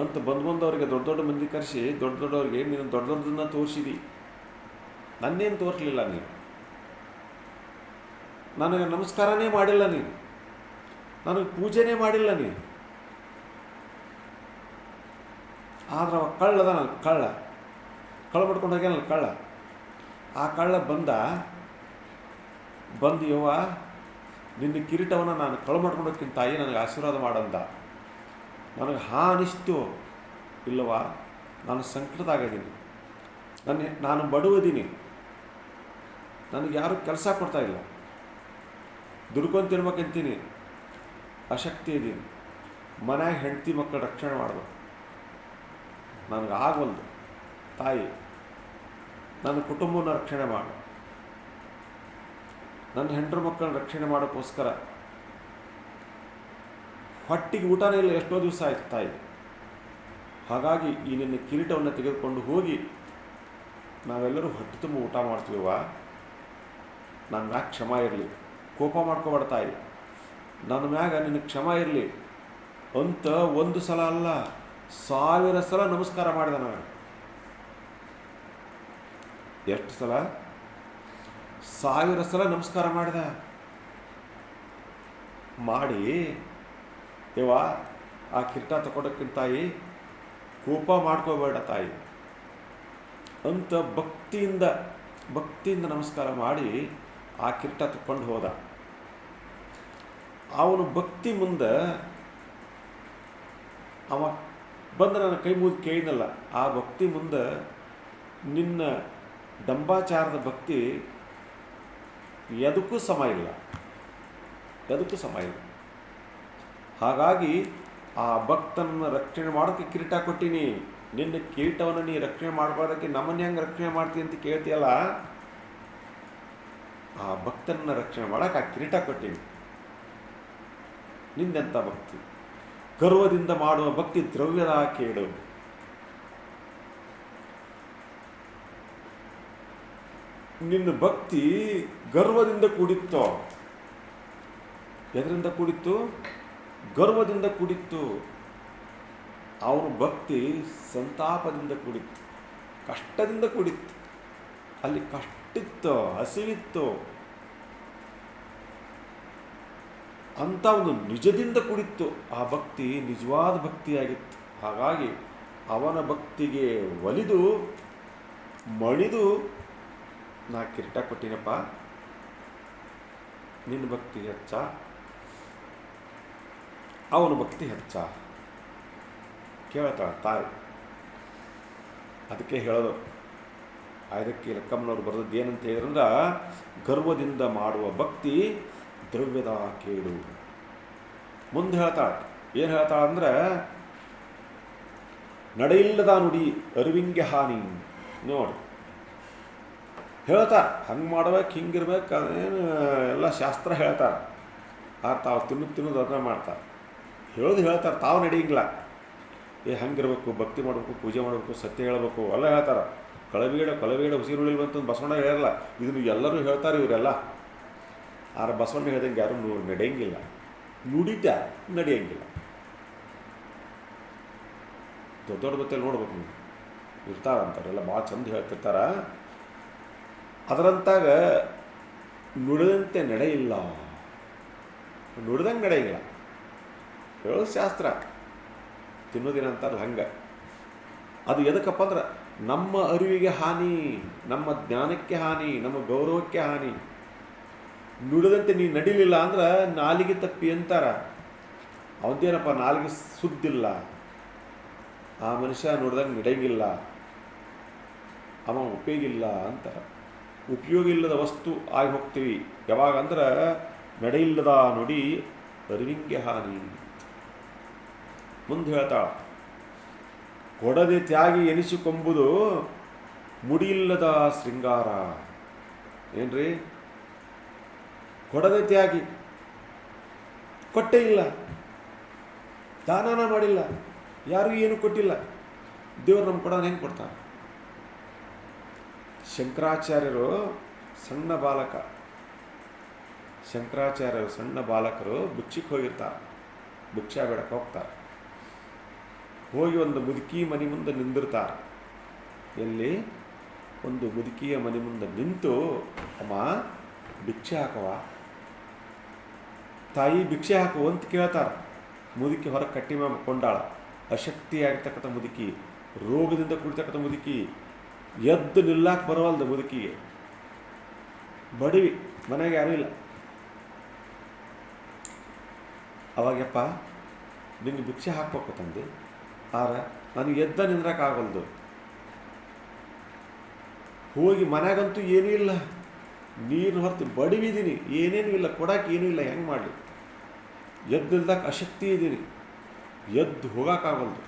ಅಂತ ಬಂದವ್ರಿಗೆ ದೊಡ್ಡ ಮಂದಿ ಕರೆಸಿ ದೊಡ್ಡವ್ರಿಗೆ ನೀನು ದೊಡ್ಡದನ್ನ ತೋರಿಸಿದಿ. ನನ್ನೇನು ತೋರಿಸಲಿಲ್ಲ ನೀನು. ನನಗೆ ನಮಸ್ಕಾರನೇ ಮಾಡಿಲ್ಲ ನೀನು, ನನಗೆ ಪೂಜೆನೇ ಮಾಡಿಲ್ಲ ನೀನು. ಆದ್ರೆ ಅವ ಕಳ್ಳದ, ನಾನು ಕಳ್ಳ ಮಾಡ್ಕೊಂಡು ಹೋಗ್ಯಾನಲ್ಲ ಕಳ್ಳ. ಆ ಕಳ್ಳ ಬಂದು ಯವ್ವ ನಿನ್ನ ಕಿರೀಟವನ್ನು ನಾನು ಕಳ್ಳ ಮಾಡ್ಕೊಂಡೋಗ್ತೀನಿ ತಾಯಿ, ನನಗೆ ಆಶೀರ್ವಾದ ಮಾಡಂದ. ನನಗೆ ಅನಿಸ್ತು, ಇಲ್ಲವಾ ನಾನು ಸಂಕಟದಾಗಿದ್ದೀನಿ, ನಾನು ಬಡವದೀನಿ, ನನಗೆ ಯಾರೂ ಕೆಲಸ ಕೊಡ್ತಾ ಇಲ್ಲ, ದುಡ್ಕೊಂಡು ತಿನ್ಬೇಕಂತೀನಿ, ಅಶಕ್ತಿ ಇದ್ದೀನಿ, ಮನ್ಯಾಗ ಹೆಂಡತಿ ಮಕ್ಕಳು ರಕ್ಷಣೆ ಮಾಡಬೇಕು, ನನಗೆ ಆಗವಲ್ದು ತಾಯಿ, ನನ್ನ ಕುಟುಂಬವನ್ನು ರಕ್ಷಣೆ ಮಾಡು, ನನ್ನ ಹೆಂಡರು ಮಕ್ಕಳನ್ನ ರಕ್ಷಣೆ ಮಾಡೋಕ್ಕೋಸ್ಕರ ಹೊಟ್ಟಿಗೆ ಊಟನೇ ಇಲ್ಲ, ಎಷ್ಟೋ ದಿವಸ ಆಯ್ತು ತಾಯಿ. ಹಾಗಾಗಿ ಈ ನಿನ್ನ ಕಿರೀಟವನ್ನು ತೆಗೆದುಕೊಂಡು ಹೋಗಿ ನಾವೆಲ್ಲರೂ ಹೊಟ್ಟೆ ತುಂಬ ಊಟ ಮಾಡ್ತೀವ, ನನ್ನ ಮ್ಯಾಗ ಕ್ಷಮ ಇರಲಿ, ಕೋಪ ಮಾಡ್ಕೋಬೇಡ ತಾಯಿ, ನನ್ನ ಮ್ಯಾಗ ನಿನ್ನ ಕ್ಷಮ ಇರಲಿ ಅಂತ ಒಂದು ಸಲ ಅಲ್ಲ 1000 ಸಲ ನಮಸ್ಕಾರ ಮಾಡಿದೆ ನಾನು. ಎಷ್ಟು ಸಲ? 1000 ಸಲ ನಮಸ್ಕಾರ ಮಾಡಿದ. ಮಾಡಿ ಯವ್ವ ಆ ಕಿರೀಟ ತಗೊಳಕ್ಕಿಂತ ತಾಯಿ ಕೋಪ ಮಾಡ್ಕೋಬೇಡ ತಾಯಿ ಅಂತ ಭಕ್ತಿಯಿಂದ ನಮಸ್ಕಾರ ಮಾಡಿ ಆ ಕಿರೀಟ ತಕ್ಕೊಂಡು ಹೋದ. ಅವನು ಭಕ್ತಿ ಮುಂದೆ ಅವ ಬಂದು ನನ್ನ ಕೈ ಮುಗಿದು ಕೇಳಿನಲ್ಲ, ಆ ಭಕ್ತಿ ಮುಂದೆ ನಿನ್ನ ಡಂಬಾಚಾರದ ಭಕ್ತಿ ಎದಕ್ಕೂ ಸಮ ಇಲ್ಲ. ಹಾಗಾಗಿ ಆ ಭಕ್ತನನ್ನು ರಕ್ಷಣೆ ಮಾಡೋಕ್ಕೆ ಕಿರೀಟ ಕೊಟ್ಟಿನಿ. ನಿನ್ನ ಕಿರೀಟವನ್ನು ನೀ ರಕ್ಷಣೆ ಮಾಡ್ಕೊಳ್ಳೋದಕ್ಕೆ ನಮ್ಮನ್ನ ಹೆಂಗೆ ರಕ್ಷಣೆ ಮಾಡ್ತೀನಿ ಅಂತ ಕೇಳ್ತೀಯಲ್ಲ, ಆ ಭಕ್ತನನ್ನು ರಕ್ಷಣೆ ಮಾಡೋಕೆ ಆ ಕಿರೀಟ ಕೊಟ್ಟಿನಿ. ನಿಂದೆಂಥ ಭಕ್ತಿ! ಗರ್ವದಿಂದ ಮಾಡುವ ಭಕ್ತಿ ದ್ರವ್ಯದ ಕೇಡು. ನಿನ್ನ ಭಕ್ತಿ ಗರ್ವದಿಂದ ಕೂಡಿತ್ತೋ? ಎದರಿಂದ ಕೂಡಿತ್ತು? ಗರ್ವದಿಂದ ಕೂಡಿತ್ತು. ಅವನ ಭಕ್ತಿ ಸಂತಾಪದಿಂದ ಕೂಡಿತ್ತು, ಕಷ್ಟದಿಂದ ಕೂಡಿತ್ತು. ಅಲ್ಲಿ ಕಷ್ಟಿತ್ತು, ಹಸಿವಿತ್ತು, ಅಂತ ಒಂದು ನಿಜದಿಂದ ಕೂಡಿತ್ತು. ಆ ಭಕ್ತಿ ನಿಜವಾದ ಭಕ್ತಿಯಾಗಿತ್ತು. ಹಾಗಾಗಿ ಅವನ ಭಕ್ತಿಗೆ ಒಲಿದು ಮಣಿದು ನಾ ಕಿರೀಟ ಕೊಟ್ಟಿನಪ್ಪ. ನಿನ್ನ ಭಕ್ತಿ ಹೆಚ್ಚ, ಅವನ ಭಕ್ತಿ ಹೆಚ್ಚ ಕೇಳ್ತಾಳೆ ತಾಯಿ. ಅದಕ್ಕೆ ಹೇಳೋದು, ಅದಕ್ಕೆ ಲೆಕ್ಕಮ್ಮನವ್ರು ಬರೆದದ್ದು ಏನಂತ ಹೇಳಿದ್ರಂದ್ರೆ, ಗರ್ವದಿಂದ ಮಾಡುವ ಭಕ್ತಿ ದ್ರವ್ಯದ ಕೇಡು. ಮುಂದೆ ಹೇಳ್ತಾಳೆ, ಏನು ಹೇಳ್ತಾಳೆ ಅಂದ್ರೆ, ನಡೆಯಿಲ್ಲದ ನುಡಿ ಅರಿವಿಂಗೆ ಹಾನಿ. ನೋಡಿ ಹೇಳ್ತಾರೆ, ಹಂಗೆ ಮಾಡ್ಬೇಕು, ಹಿಂಗಿರ್ಬೇಕು, ಅದೇನು ಎಲ್ಲ ಶಾಸ್ತ್ರ ಹೇಳ್ತಾರೆ. ತಾವು ತಿನ್ನೋದು ಅದನ್ನ ಮಾಡ್ತಾರೆ, ಹೇಳ್ತಾರೆ, ತಾವು ನಡೆಯಂಗಿಲ್ಲ. ಹಂಗಿರ್ಬೇಕು, ಭಕ್ತಿ ಮಾಡಬೇಕು, ಪೂಜೆ ಮಾಡಬೇಕು, ಸತ್ಯ ಹೇಳಬೇಕು ಎಲ್ಲ ಹೇಳ್ತಾರೆ. ಕೊಲಬೇಡ ಉಸಿರುಳಿಲ್ ಬಂತು ಬಸವಣ್ಣ ಹೇಳಲ್ಲ. ಇದನ್ನು ಎಲ್ಲರೂ ಹೇಳ್ತಾರೆ ಇವರೆಲ್ಲ. ಆದ್ರೆ ಬಸವಣ್ಣ ಹೇಳ್ದಂಗೆ ಯಾರು ನಡೆಯಂಗಿಲ್ಲ, ನುಡಿತ ನಡೆಯಂಗಿಲ್ಲ. ದೊಡ್ಡ ಬತ್ತಲ್ಲಿ ನೋಡ್ಬೇಕು ನೀವು, ಇರ್ತಾರಂತಾರೆಲ್ಲ ಭಾಳ ಚಂದ ಹೇಳ್ತಿರ್ತಾರ. ಅದರಂತಾಗ ನುಡಿದಂತೆ ನಡೆಯಿಲ್ಲ, ನುಡಿದಂಗೆ ನಡೆಯಿಲ್ಲ. ಹೇಳೋದು ಶಾಸ್ತ್ರ, ತಿನ್ನೋದಿನ ಅಂತಾರಲ್ಲ ಹಂಗೆ. ಅದು ಎದಕ್ಕಪ್ಪ ಅಂದ್ರೆ ನಮ್ಮ ಅರಿವಿಗೆ ಹಾನಿ, ನಮ್ಮ ಜ್ಞಾನಕ್ಕೆ ಹಾನಿ, ನಮ್ಮ ಗೌರವಕ್ಕೆ ಹಾನಿ. ನುಡಿದಂತೆ ನೀನು ನಡಿಲಿಲ್ಲ ಅಂದ್ರೆ ನಾಲಿಗೆ ತಪ್ಪಿ ಅಂತಾರ. ಅವತ್ತೇನಪ್ಪ ನಾಲಿಗೆ ಸುದ್ದಿಲ್ಲ, ಆ ಮನುಷ್ಯ ನುಡ್ದಂಗೆ ನಡೆಯಂಗಿಲ್ಲ, ಅವ ಉಪಯೋಗ ಇಲ್ಲ ಅಂತಾರೆ. ಉಪಯೋಗ ಇಲ್ಲದ ವಸ್ತು ಆಗಿ ಹೋಗ್ತೀವಿ ಯಾವಾಗಂದ್ರೆ ನಡೆಯಿಲ್ಲದ ನುಡಿ ಅರಿವಿಂಗೆ ಹಾನಿ. ಮುಂದೆ ಹೇಳ್ತಾಳ, ಕೊಡದೆ ತ್ಯಾಗಿ ಎನಿಸಿಕೊಂಬುದು ಮುಡಿಯಿಲ್ಲದ ಶೃಂಗಾರ. ಏನ್ರಿ, ಕೊಡದೆ ತ್ಯಾಗಿ, ಕೊಟ್ಟೇ ಇಲ್ಲ, ದಾನಾನ ಮಾಡಿಲ್ಲ, ಯಾರಿಗೂ ಏನು ಕೊಟ್ಟಿಲ್ಲ, ದೇವರು ನಮ್ಗೆ ಕೊಡೋದು ಹೆಂಗೆ ಕೊಡ್ತಾನೆ? ಶಂಕರಾಚಾರ್ಯರು ಸಣ್ಣ ಬಾಲಕ, ಶಂಕರಾಚಾರ್ಯರು ಸಣ್ಣ ಬಾಲಕರು ಭಿಕ್ಷಕ್ಕೆ ಹೋಗಿರ್ತಾರೆ, ಭಿಕ್ಷಾ ಬೇಡಕ್ಕೆ ಹೋಗ್ತಾರೆ. ಹೋಗಿ ಒಂದು ಮುದುಕಿ ಮನೆ ಮುಂದೆ ನಿಂದಿರ್ತಾರೆ. ಎಲ್ಲಿ? ಒಂದು ಮುದುಕಿಯ ಮನೆ ಮುಂದೆ ನಿಂತು, ಅಮ್ಮ ಭಿಕ್ಷೆ ಹಾಕವ, ತಾಯಿ ಭಿಕ್ಷೆ ಹಾಕು ಅಂತ ಕೇಳ್ತಾರೆ. ಮುದುಕಿ ಹೊರಗೆ ಕಟ್ಟಿ ಮೇಲೆ ಕೊಂಡಾಳ, ಅಶಕ್ತಿಯಾಗಿರ್ತಕ್ಕಂಥ ಮುದುಕಿ, ರೋಗದಿಂದ ಕುಡಿತಕ್ಕಂಥ ಮುದುಕಿ, ಎದ್ದು ನಿಲ್ಲಾಕ ಬರವಲ್ದು ಮುದುಕಿಗೆ, ಬಡವಿ, ಮನೆಗೆ ಯಾರೂ ಇಲ್ಲ. ಅವಾಗಪ್ಪ ನಿಂಗೆ ಭಿಕ್ಷೆ ಹಾಕ್ಬೇಕು ತಂದೆ, ಆದ್ರೆ ನನಗೆ ಎದ್ದ ನಿಂದ್ರಕ್ಕಾಗಲ್ದು. ಹೋಗಿ ಮನೆಗಂತೂ ಏನೂ ಇಲ್ಲ, ನೀರು ಹೊರತು ಬಡವಿದ್ದೀನಿ, ಏನೇನೂ ಇಲ್ಲ, ಕೊಡಕ್ಕೆ ಏನೂ ಇಲ್ಲ, ಹೆಂಗೆ ಮಾಡಲಿ? ಎದ್ದಿಲ್ದಕ್ಕೆ ಅಶಕ್ತಿ ಇದ್ದೀನಿ, ಎದ್ದು ಹೋಗೋಕ್ಕಾಗಲ್ದು.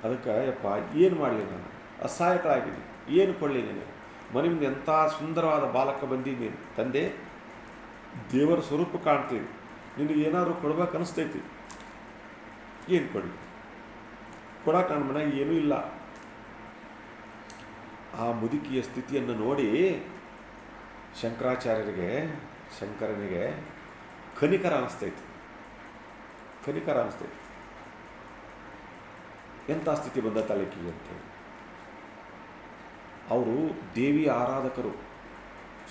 ಅದಕ್ಕೆ ಯಪ್ಪ ಏನು ಮಾಡಲಿ, ನಾನು ಅಸಹಾಯಕಳಾಗಿದ್ದೀನಿ, ಏನು ಕೊಡಲಿ ನೀನು? ಮನೆ ಮುಂದೆ ಎಂಥ ಸುಂದರವಾದ ಬಾಲಕ ಬಂದಿದ್ದೀನಿ ತಂದೆ, ದೇವರ ಸ್ವರೂಪ ಕಾಣ್ತೀವಿ, ನಿನಗೆ ಏನಾದರೂ ಕೊಡ್ಬೇಕು ಅನಿಸ್ತೈತಿ, ಏನು ಕೊಡಲಿ? ಕೊಡಕ್ಕೆ ನನ್ನ ಮನೆಗೆ ಏನೂ ಇಲ್ಲ. ಆ ಮುದುಕಿಯ ಸ್ಥಿತಿಯನ್ನು ನೋಡಿ ಶಂಕರನಿಗೆ ಕನಿಕರ ಅನಿಸ್ತೈತಿ, ಕನಿಕರ ಅನಿಸ್ತೈತಿ. ಎಂಥ ಸ್ಥಿತಿ ಬಂದ ತಲೆಕಿಗೆ ಅಂತೇಳಿ. ಅವರು ದೇವಿಯ ಆರಾಧಕರು,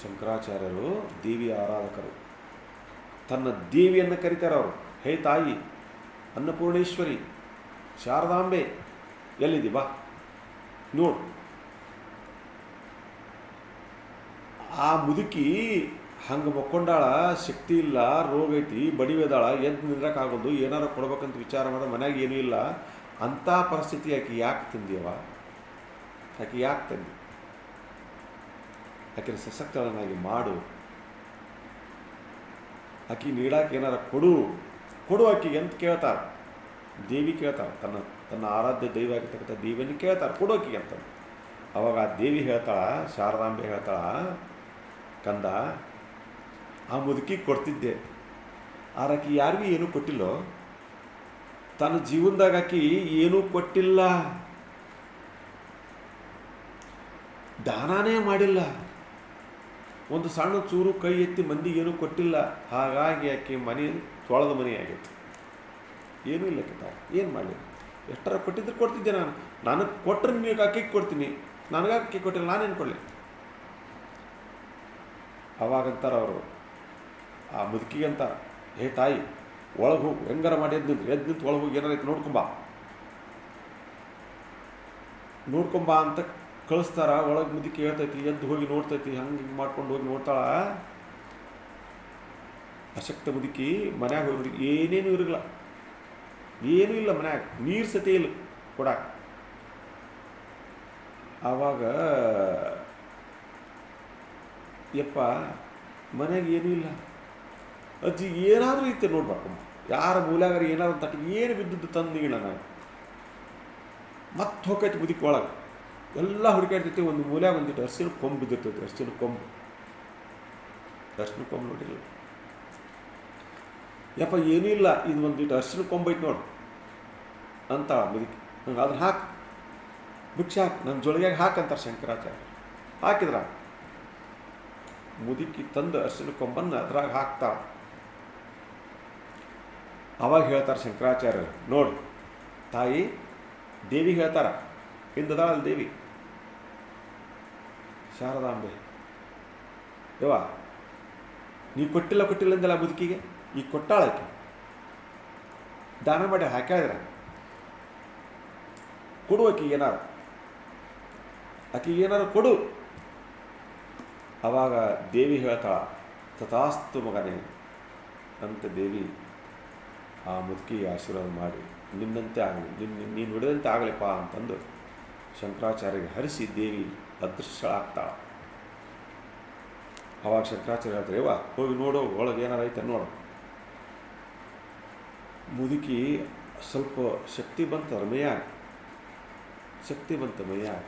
ಶಂಕರಾಚಾರ್ಯರು ದೇವಿಯ ಆರಾಧಕರು. ತನ್ನ ದೇವಿಯನ್ನು ಕರೀತಾರೆ ಅವರು, ಹೇ ತಾಯಿ ಅನ್ನಪೂರ್ಣೇಶ್ವರಿ ಶಾರದಾಂಬೆ, ಎಲ್ಲಿದ್ದಿ ಬಾ ನೋಡು. ಆ ಮುದುಕಿ ಹಂಗೆ ಮಕ್ಕೊಂಡಾಳ, ಶಕ್ತಿ ಇಲ್ಲ, ರೋಗ ಐತಿ, ಬಡಿವೆದಾಳ, ಎದ್ದು ನಿಂದ್ರಕ್ಕಾಗೋದು, ಏನಾರು ಕೊಡ್ಬೇಕಂತ ವಿಚಾರ ಮಾಡಿದ್ರೆ ಮನೆಯಾಗ ಏನೂ ಇಲ್ಲ. ಅಂಥ ಪರಿಸ್ಥಿತಿ ಆಕೆ ಯಾಕೆ ತಂದಿಯವ? ಆಕೆ ಯಾಕೆ ತಂದಿ? ಆಕೆನ ಸಶಕ್ತಳನ್ನಾಗಿ ಮಾಡು, ಆಕೆ ನೀಡಾಕೆ ಏನಾರ ಕೊಡು ಆಕೆಗೆ ಅಂತ ಕೇಳ್ತಾರೆ. ದೇವಿ ಕೇಳ್ತಾರೆ, ತನ್ನ ಆರಾಧ್ಯ ದೈವ ಆಗಿರ್ತಕ್ಕಂಥ ದೇವಿಯನ್ನು ಕೇಳ್ತಾರೆ, ಕೊಡು ಆಕೆಗೆ ಅಂತ. ಅವಾಗ ಆ ದೇವಿ ಹೇಳ್ತಾಳ, ಶಾರದಾಂಬೆ ಹೇಳ್ತಾಳ, ಕಂದ ಆ ಮುದುಕಿ ಕೊಡ್ತಿದ್ದೆ, ಆಕೆ ಯಾರಿಗೂ ಏನೂ ಕೊಟ್ಟಿಲ್ಲೋ, ತನ್ನ ಜೀವನದಾಗ ಆಕಿ ಏನೂ ಕೊಟ್ಟಿಲ್ಲ, ದಾನಾನೇ ಮಾಡಿಲ್ಲ, ಒಂದು ಸಣ್ಣ ಚೂರು ಕೈ ಎತ್ತಿ ಮಂದಿಗೆ ಏನೂ ಕೊಟ್ಟಿಲ್ಲ. ಹಾಗಾಗಿ ಆಕೆ ಮನೆ ತೊಳೆದ ಮನೆ ಆಗೈತಿ, ಏನೂ ಇಲ್ಲ ಕಿತ್ತ. ಏನು ಮಾಡಲಿ? ಎಷ್ಟರ ಕೊಟ್ಟಿದ್ರೆ ಕೊಡ್ತಿದ್ದೆ ನಾನು, ನನಗೆ ಕೊಟ್ಟರೆ ನೀವು ಅಕ್ಕಿಗೆ ಕೊಡ್ತೀನಿ, ನನಗೆ ಅಕ್ಕಿ ಕೊಟ್ಟಿಲ್ಲ, ನಾನೇನು ಕೊಡಲಿ? ಅವಾಗಂತಾರೆ ಅವರು, ಆ ಮುದುಕಿಗೆ ಅಂತಾರೆ, ಹೇ ತಾಯಿ ಒಳಗೆ ಹೋಗಿ ಹೆಂಗಾರ ಮಾಡಿ ಎದ್ದು ನಿಂತು ಒಳಗೆ ಹೋಗಿ ಏನಾರೈತೆ ನೋಡ್ಕೊಂಬಾ ಅಂತ ಕಳಿಸ್ತಾರ. ಒಳಗೆ ಮುದುಕಿ ಹೇಳ್ತೈತಿ, ಎದ್ದು ಹೋಗಿ ನೋಡ್ತೈತಿ, ಹಂಗೆ ಹಿಂಗೆ ಮಾಡ್ಕೊಂಡು ಹೋಗಿ ನೋಡ್ತಾಳ. ಅಶಕ್ತ ಮುದುಕಿ ಮನ್ಯಾಗ ಹೋಗಿ ಏನೇನು ಇರಲ್ಲ, ಏನೂ ಇಲ್ಲ ಮನ್ಯಾಗ, ನೀರು ಸತಿ ಇಲ್ಲ ಕೊಡಾಕ. ಆವಾಗ ಯಪ್ಪ ಮನೆಯಾಗ ಏನೂ ಇಲ್ಲ, ಅಜ್ಜಿ ಏನಾದರೂ ಐತೆ ನೋಡ್ಬೇಕಮ್ಮ, ಯಾರ ಮೂಲ್ಯಾಗಾರ ಏನಾದ್ರು ತಟ್ಟಿ ಏನು ಬಿದ್ದದ್ದು ತಂದು ನೀಡ ನಾನು. ಮತ್ತೆ ಹೋಗೈತಿ ಮುದುಕಿ ಒಳಗೆ, ಎಲ್ಲ ಹುಡುಕಾಡ್ತೈತಿ. ಒಂದು ಮೂಲ್ಯಾಗ ಒಂದಿಟ್ಟು ಅರ್ಶಿನ ಕೊಂಬು ಬಿದ್ದಿರ್ತೈತಿ, ಅರ್ಶಿನ ಕೊಂಬು ನೋಡಿಲ್ಲ. ಯಪ್ಪ ಏನೂ ಇಲ್ಲ, ಇದು ಒಂದಿಟ್ಟು ಅರ್ಶಿನ ಕೊಂಬು ಐತಿ ನೋಡು ಅಂತ ಮುದುಕಿ. ನಂಗೆ ಅದನ್ನ ಹಾಕು, ಭಿಕ್ಷೆ ಹಾಕು, ನನ್ನ ಜೊಳಗ್ಯಾಗ ಹಾಕಂತಾರೆ ಶಂಕರಾಚಾರ್ಯ. ಹಾಕಿದ್ರ ಮುದುಕಿ ತಂದು ಅರ್ಶಿನ ಕೊಂಬನ್ನು ಅದ್ರಾಗ ಹಾಕ್ತಾಳ. ಅವಾಗ ಹೇಳ್ತಾರೆ ಶಂಕರಾಚಾರ್ಯರು, ನೋಡಿ ತಾಯಿ ದೇವಿಗೆ ಹೇಳ್ತಾರ, ಹಿಂದದಾಳ ದೇವಿ ಶಾರದಾಂಬೆ, ಯವ್ವ ನೀ ಕೊಟ್ಟಿಲ್ಲ ಅಂದಲ್ಲ ಮುದುಕಿಗೆ, ಈಗ ಕೊಟ್ಟಾಳಕ್ಕೆ ದಾನ ಮಾಡಿ ಹಾಕಿದ್ರೆ ಕೊಡು ಆಕೆಗೆ ಏನಾರು ಕೊಡು. ಆವಾಗ ದೇವಿ ಹೇಳ್ತಾಳ, ತಥಾಸ್ತು ಮಗನೇ ಅಂತ ದೇವಿ ಆ ಮುದುಕಿಗೆ ಆಶೀರ್ವಾದ ಮಾಡಿ, ನಿನ್ನಂತೆ ಆಗಲಿ, ನೀನು ನುಡಿದಂತೆ ಆಗಲಿಪ್ಪ ಅಂತಂದು ಶಂಕರಾಚಾರ್ಯಗೆ ಹರಿಸಿ ದೇವಿ ಅದೃಶ್ಯಳಾಗ್ತಾಳ. ಅವಾಗ ಶಂಕರಾಚಾರ್ಯ ಹೇಳ್ತಾರೆ, ಯವ್ವ ಹೋಗಿ ನೋಡು ಒಳಗೆ ಏನಾರು ಐತೆ ನೋಡು. ಮುದುಕಿ ಸ್ವಲ್ಪ ಶಕ್ತಿ ಬಂತ ಮೈಯಾಗ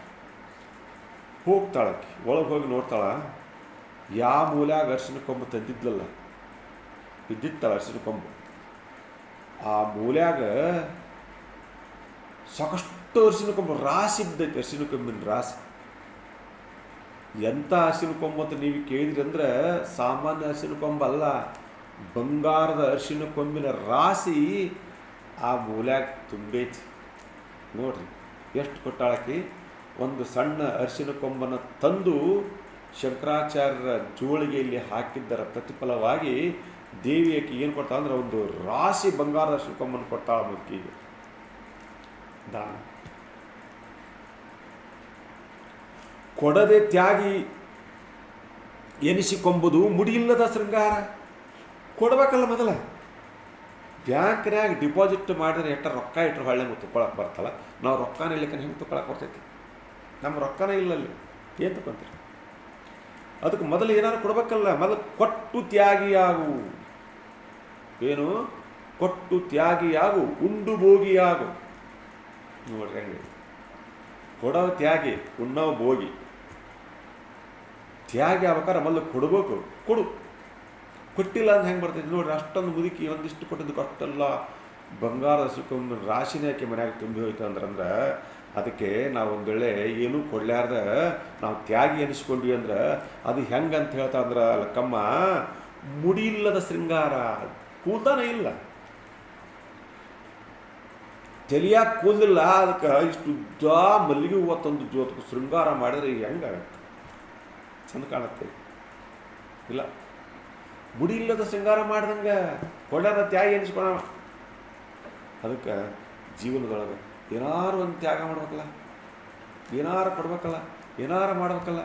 ಹೋಗ್ತಾಳಕ್ಕೆ, ಒಳಗೆ ಹೋಗಿ ನೋಡ್ತಾಳ. ಯಾವ ಮೂಲ್ಯಾಗ ಅರಿಶಿನ ಕೊಂಬು ತಂದಿದ್ಲಲ್ಲ, ಬಿದ್ದಿತ್ತಾಳ ಅರಿಶಿನ ಕೊಂಬು, ಆ ಮೂಲ್ಯಾಗ ಸಾಕಷ್ಟು ಅರಿಶಿನ ಕೊಂಬು ರಾಶಿ ಬಿದ್ದೈತಿ. ಅರಿಶಿನ ಕೊಂಬಿನ ರಾಶಿ ಎಂಥ ಅರಿಶಿನ ಕೊಂಬು ಅಂತ ನೀವು ಕೇಳಿದ್ರಿ ಅಂದ್ರೆ ಸಾಮಾನ್ಯ ಅರಿಶಿನ ಕೊಂಬಲ್ಲ, ಬಂಗಾರದ ಅರಿಶಿನ ಕೊಂಬಿನ ರಾಶಿ ಆ ಮೂಲ್ಯಾಗ ತುಂಬೈತಿ. ನೋಡ್ರಿ ಎಷ್ಟು ಕೊಟ್ಟಾಳಕಿ. ಒಂದು ಸಣ್ಣ ಅರಿಶಿನ ಕೊಂಬನ್ನು ತಂದು ಶಂಕರಾಚಾರ್ಯರ ಜೋಳಿಗೆಯಲ್ಲಿ ಹಾಕಿದ್ದರ ಪ್ರತಿಫಲವಾಗಿ ದೇವಿಯಕ್ಕೆ ಏನು ಕೊಡ್ತಾಳೆ ಅಂದ್ರೆ ಒಂದು ರಾಶಿ ಬಂಗಾರದ ಅರಿಶಿನ ಕೊಂಬನ್ನು ಕೊಡ್ತಾಳ ಮುದುಕಿಗೆ ದಾನ. ಕೊಡದೆ ತ್ಯಾಗಿ ಎನಿಸಿಕೊಂಬುದು ಮುಡಿಯಿಲ್ಲದ ಶೃಂಗಾರ. ಕೊಡ್ಬೇಕಲ್ಲ ಮೊದಲ. ಬ್ಯಾಂಕ್ನ್ಯಾಗ ಡಿಪಾಸಿಟ್ ಮಾಡಿದ್ರೆ ಎಷ್ಟ ರೊಕ್ಕ ಇಟ್ಟರು ಹೊಳ್ಳೆ ತೊಗೊಳಕ್ಕೆ ಬರ್ತಲ್ಲ, ನಾವು ರೊಕ್ಕನ ಇಲ್ಲಕ್ಕೆ ಹೆಂಗೆ ತೊಗೊಳಕ್ಕೆ ಬರ್ತೈತಿ? ನಮ್ಮ ರೊಕ್ಕನೇ ಇಲ್ಲಲ್ಲಿ ಏನು ತಗೊಂತೀರಿ? ಅದಕ್ಕೆ ಮೊದಲು ಏನಾದ್ರು ಕೊಡ್ಬೇಕಲ್ಲ. ಮೊದಲು ಕೊಟ್ಟು ತ್ಯಾಗಿಯಾಗು. ಏನು? ಕೊಟ್ಟು ತ್ಯಾಗಿಯಾಗು, ಉಂಡು ಭೋಗಿಯಾಗು. ನೋಡ್ರಿ ಹೆಂಗೆ ಕೊಡೋ ತ್ಯಾಗಿ, ಉಣ್ಣವ ಭೋಗಿ. ತ್ಯಾಗಿ ಆಗ್ಬೇಕಾದ್ರೆ ಮೊದಲು ಕೊಡ್ಬೇಕು. ಕೊಟ್ಟಿಲ್ಲ ಅಂತ ಹೆಂಗೆ ಬರ್ತೈತಿ ನೋಡ್ರಿ. ಅಷ್ಟೊಂದು ಮುದುಕಿ ಒಂದಿಷ್ಟು ಕೊಟ್ಟಿದ್ದಕ್ಕೆ ಅಷ್ಟೆಲ್ಲ ಬಂಗಾರದ ಸುಖವನ್ನು ರಾಶಿನೇ ಆಕೆ ಮನ್ಯಾಗ ತುಂಬಿ ಹೋಯ್ತು ಅಂದ್ರೆ ಅದಕ್ಕೆ ನಾವು ಒಂದು ವೇಳೆ ಏನೂ ಕೊಡ್ಲಾರ್ದ ನಾವು ತ್ಯಾಗಿ ಎನಿಸ್ಕೊಂಡ್ವಿ ಅಂದ್ರೆ ಅದು ಹೆಂಗಂತ ಹೇಳ್ತಾ ಅಂದ್ರೆ ಲಕ್ಕಮ್ಮ, ಮುಡಿ ಇಲ್ಲದ ಶೃಂಗಾರ. ಕೂದಲೇ ಇಲ್ಲ, ತಲಿಯಾಗ ಕೂದಲಿಲ್ಲ, ಅದಕ್ಕೆ ಇಷ್ಟು ಉದ್ದ ಮಲ್ಲಿಗೆ ಹೂವು ತಂದು ಜೋತಕ್ಕೆ ಶೃಂಗಾರ ಮಾಡಿದ್ರೆ ಹೆಂಗಾಗತ್ತೆ? ಚಂದ ಕಾಣುತ್ತೆ ಇಲ್ಲ. ಮುಡಿ ಇಲ್ಲದ ಶೃಂಗಾರ ಮಾಡ್ದಂಗೆ ಕೊಡದ ತ್ಯಾಗ ಎನಿಸ್ಕೊಳ. ಅದಕ್ಕೆ ಜೀವನದೊಳಗೆ ಏನಾರು ಒಂದು ತ್ಯಾಗ ಮಾಡ್ಬೇಕಲ್ಲ, ಏನಾರು ಕೊಡ್ಬೇಕಲ್ಲ, ಏನಾರು ಮಾಡ್ಬೇಕಲ್ಲ.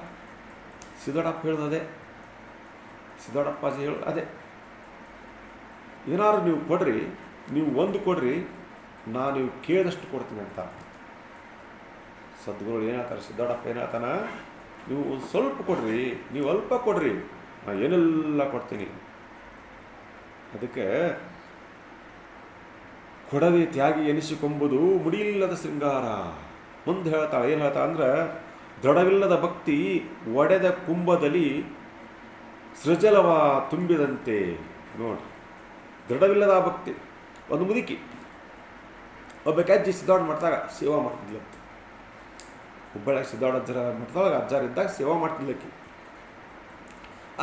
ಸಿದ್ದೋಡಪ್ಪ ಹೇಳೋದೇ, ಸಿದ್ದೋಡಪ್ಪಾಜಿ ಹೇಳೋದು ಅದೇ. ಏನಾರು ನೀವು ಕೊಡ್ರಿ, ನೀವು ಒಂದು ಕೊಡ್ರಿ, ನಾನು ನೀವು ಕೇಳಿದಷ್ಟು ಕೊಡ್ತೀನಿ ಅಂತ. ಸದ್ಗುರುಗಳು ಏನು ಹೇಳ್ತಾರೆ, ಸಿದ್ದೋಡಪ್ಪ ಏನು ಹೇಳ್ತಾನ, ನೀವು ಒಂದು ಸ್ವಲ್ಪ ಕೊಡ್ರಿ, ನೀವು ಅಲ್ಪ ಕೊಡ್ರಿ, ನಾನು ಏನೆಲ್ಲ ಕೊಡ್ತೀನಿ. ಅದಕ್ಕೆ ಕೊಡದೆ ತ್ಯಾಗಿ ಎನಿಸಿಕೊಂಬುದು ಮುಡಿಯಿಲ್ಲದ ಶೃಂಗಾರ. ಮುಂದೆ ಹೇಳ್ತಾಳೆ, ಏನು ಹೇಳ್ತಾ ಅಂದ್ರೆ, ದೃಢವಿಲ್ಲದ ಭಕ್ತಿ ಒಡೆದ ಕುಂಭದಲ್ಲಿ ಸೃಜಲವ ತುಂಬಿದಂತೆ. ನೋಡ್ರಿ, ದೃಢವಿಲ್ಲದ ಭಕ್ತಿ. ಒಂದು ಮುದುಕಿ ಒಬ್ಬ ಅಜ್ಜಿ ಸಿದ್ದೋಡ ಮಠದಾಗ ಸೇವಾ ಮಾಡ್ತಿದ್ಲಂತ. ಹುಬ್ಬಳ್ಳಿ ಸಿದ್ದೋಡ ಅಜ್ಜರ ಮಠದೊಳಗೆ ಅಜ್ಜಾರ ಇದ್ದಾಗ ಸೇವಾ ಮಾಡ್ತಿದ್ಲಕ್ಕಿ.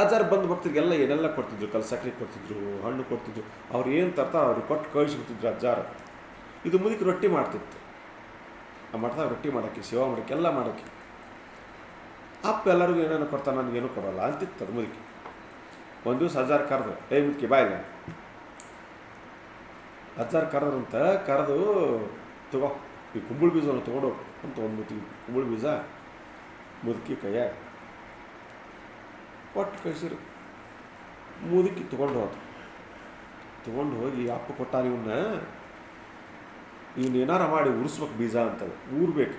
ಅಜ್ಜಾರು ಬಂದು ಭಕ್ತರಿಗೆಲ್ಲ ಏನೆಲ್ಲ ಕೊಡ್ತಿದ್ರು, ಸಕ್ಕರೆ ಕೊಡ್ತಿದ್ರು, ಹಣ್ಣು ಕೊಡ್ತಿದ್ರು. ಅವ್ರು ಏನು ತರ್ತಾರೆ ಅವ್ರಿಗೆ ಕೊಟ್ಟು ಕಳಿಸ್ಬಿಡ್ತಿದ್ರು ಅಜ್ಜಾರು. ಇದು ಮುದುಕಿ ರೊಟ್ಟಿ ಮಾಡ್ತಿತ್ತು. ಆ ಮಠದಾಗ ರೊಟ್ಟಿ ಮಾಡೋಕ್ಕೆ, ಸೇವಾ ಮಾಡೋಕ್ಕೆ, ಎಲ್ಲ ಮಾಡೋಕ್ಕೆ. ಅಪ್ಪ ಎಲ್ಲರಿಗೂ ಏನೇನು ಕೊಡ್ತಾನೆ, ನನಗೇನು ಕೊಡೋಲ್ಲ ಅಂತಿತ್ತು ಅದು ಮುದುಕಿ. ಒಂದು ದಿವಸ ಅಜ್ಜಾರು ಕರೆದು, ಮುದುಕಿ ಬಾಯಿಲ್ಲ. ಅಜ್ಜಾರು ಕರೆದು ತಗೋ ಈ ಕುಂಬಳ ಬೀಜವನ್ನು ತೊಗೊಂಡೋಗಿ ಅಂತ ಒಂದು ಮುದುಕಿ ಕುಂಬಳ ಬೀಜ ಮುದುಕಿ ಕೈಯಾಗ ಕೊಟ್ಟು ಕಳಿಸಿರು. ಮುದುಕಿ ತೊಗೊಂಡು ಹೋಗಿ ಅಪ್ಪ ಕೊಟ್ಟಾನ ಇವನ್ನೇನಾರ ಮಾಡಿ ಉರಿಸ್ಬೇಕು ಬೀಜ ಅಂತವೆ, ಊರ್ಬೇಕು.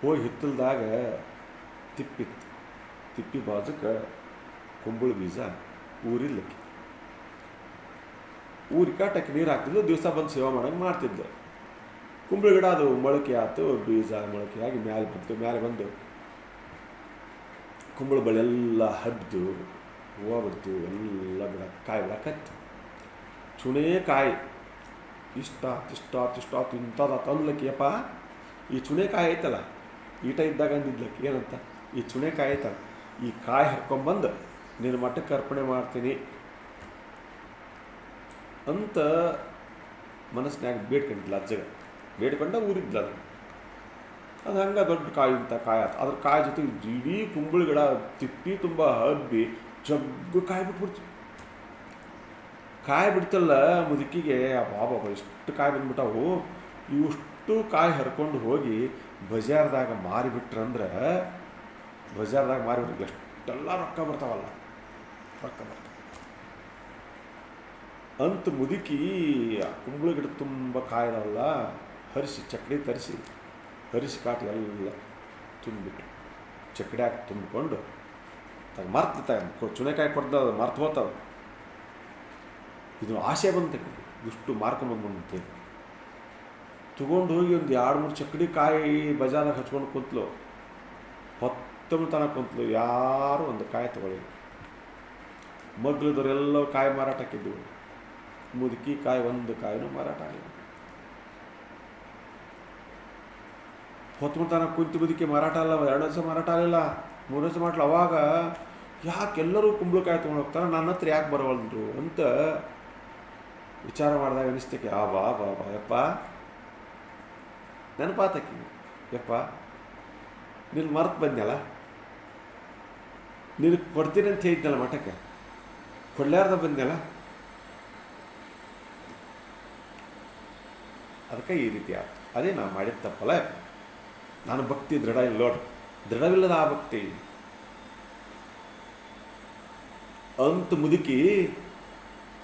ಹೋಗಿ ಹಿತ್ತಲ್ದಾಗ ತಿಪ್ಪಿ ಬಾಜುಕ್ಕೆ ಕುಂಬಳ ಬೀಜ ಊರಿಲ್ಲಕ್ಕೆ. ಊರಿ ಕಾಟಕ್ಕೆ ನೀರು ಹಾಕ್ತಿದ್ಲು, ದಿವಸ ಬಂದು ಸೇವಾ ಮಾಡೋಂಗೆ ಮಾಡ್ತಿದ್ಲು. ಕುಂಬಳ ಗಿಡ ಅದು ಮೊಳಕೆ ಆಯ್ತು, ಬೀಜ ಮೊಳಕೆ ಆಗಿ ಮೇಲೆ ಬಂದು ಕುಂಬಳ ಬಳ್ಳಿ ಎಲ್ಲ ಹಬ್ಬಿದು, ಹೂವು ಬಿಡ್ತು, ಎಲ್ಲ ಕಾಯಿ ಬಿಡಕತ್ತು. ಚುಣೇ ಕಾಯಿ ಇಷ್ಟಾತು ಇಂಥದ್ದು ತಂದ್ಲಕ್ಕಿಯಪ್ಪ. ಈ ಚುಣೆಕಾಯಿ ಐತಲ್ಲ, ಈಟ ಇದ್ದಾಗ ಅಂದಿದ್ಲಕ್ಕೆ ಏನಂತ, ಈ ಚುಣೆಕಾಯಿ ಐತಲ್ಲ, ಈ ಕಾಯಿ ಹರ್ಕೊಂಬಂದು ನಿನ್ನ ಮಠಕ್ಕೆ ಅರ್ಪಣೆ ಮಾಡ್ತೀನಿ ಅಂತ ಮನಸ್ಸಿನಾಗ ಬೇಡ್ಕೊಂಡಿದ್ಲ. ಅಜ್ಜಗ ಬೇಡ್ಕೊಂಡ ಊರಿದ್ಲ. ಅದು ಅದು ಹಂಗೆ ದೊಡ್ಡ ಕಾಯಿ ಅಂತ ಕಾಯಿ ಆಯ್ತು. ಅದ್ರ ಕಾಯಿ ಜೊತೆ ಇಡೀ ಕುಂಬಳ ಗಿಡ ತಿಪ್ಪಿ ತುಂಬ ಹಬ್ಬಿ ಜಗ್ಗು ಕಾಯಿ ಬಿಟ್ಬಿಡ್ತೀವಿ. ಕಾಯಿ ಬಿಡ್ತಲ್ಲ ಮುದುಕಿಗೆ ಬಾಬಾ ಎಷ್ಟು ಕಾಯಿ ಬಂದ್ಬಿಟ್ಟವು. ಇವಿಷ್ಟು ಕಾಯಿ ಹರ್ಕೊಂಡು ಹೋಗಿ ಬಜಾರ್ದಾಗ ಮಾರಿಬಿಟ್ರಂದ್ರೆ ಬಜಾರ್ದಾಗ ಮಾರಿಬಿಟ್ರೆ ಎಷ್ಟೆಲ್ಲ ರೊಕ್ಕ ಬರ್ತಾವಲ್ಲ, ರೊಕ್ಕ ಬರ್ತಾವೆ. ಅಂತ ಮುದುಕಿ ಕುಂಬಳ ಗಿಡ ತುಂಬ ಕಾಯ್ದವಲ್ಲ ಹರಿಸಿ ಚಕ್ಕಡಿ ತರಿಸಿ ಹರಿಸಿ ಕಾಟಿ ಎಲ್ಲ ತುಂಬಿಬಿಟ್ಟು ಚಕ್ಕಡಿ ಹಾಕಿ ತುಂಬಿಕೊಂಡು ಮರ್ತ ಚುನೆಕಾಯಿ ಕೊಡ್ದ ಮರ್ತು ಹೋಗ್ತವೆ. ಇದು ಆಸೆ ಬಂತೆ, ಇಷ್ಟು ಮಾರ್ಕೊಂಬಂದ್ಬಂತೆ ತಗೊಂಡು ಹೋಗಿ ಒಂದು 2-3 ಚಕ್ಕಡಿ ಕಾಯಿ ಬಜಾರಾಗ ಹಚ್ಕೊಂಡು ಕುಂತಲು. 10 ತನಕ ಕುಂತಲು, ಯಾರು ಒಂದು ಕಾಯಿ ತಗೊಳ್ಳಿಲ್ಲ. ಮಗ್ಳದವರೆಲ್ಲ ಕಾಯಿ ಮಾರಾಟ ಹಾಕಿದ್ವು, ಮುದುಕಿ ಕಾಯಿ ಒಂದು ಕಾಯಿನೂ ಮಾರಾಟ ಆಗಲಿಲ್ಲ. ಹೊತ್ಕೊಂತಾನ ಕುಂತು ಮುದುಕಿ ಮಾರಾಟ ಅಲ್ಲ, 2 ವರ್ಷ ಮಾರಾಟ ಆಗಲಿಲ್ಲ, 3 ವರ್ಷ ಮಾಡಲ್ಲ. ಅವಾಗ ಯಾಕೆಲ್ಲರೂ ಕುಂಬಳಕಾಯಿ ತೊಗೊಂಡು ಹೋಗ್ತಾರೆ, ನನ್ನ ಹತ್ರ ಯಾಕೆ ಬರವಲ್ರು ಅಂತ ವಿಚಾರ ಮಾಡಿದಾಗ ಅನಿಸ್ತಕ್ಕೆ ಬಾ ಬಾ ಬಾ ಯಪ್ಪ ನೆನಪಾತಕ್ಕಿ, ಯಪ್ಪ ನೀನು ಮರ್ತು ಬಂದ್ಯಲ್ಲ, ನೀನು ಕೊಡ್ತೀನಿ ಅಂತ ಹೇಳಿದ್ನಲ್ಲ ಮಠಕ್ಕೆ, ಕೊಡ್ಲಾರ್ದ ಬಂದ್ಯಲ್ಲ. ಅದಕ್ಕೆ ಈ ರೀತಿ ಆಯ್ತು. ಅದೇ ನಾನು ಮಾಡಿದ ತಪ್ಪಲ್ಲ. ನಾನು ಭಕ್ತಿ ದೃಢ ಇಲ್ಲ ನೋಡ್ರಿ, ದೃಢವಿಲ್ಲದ ಆ ಭಕ್ತಿ ಅಂತ ಮುದುಕಿ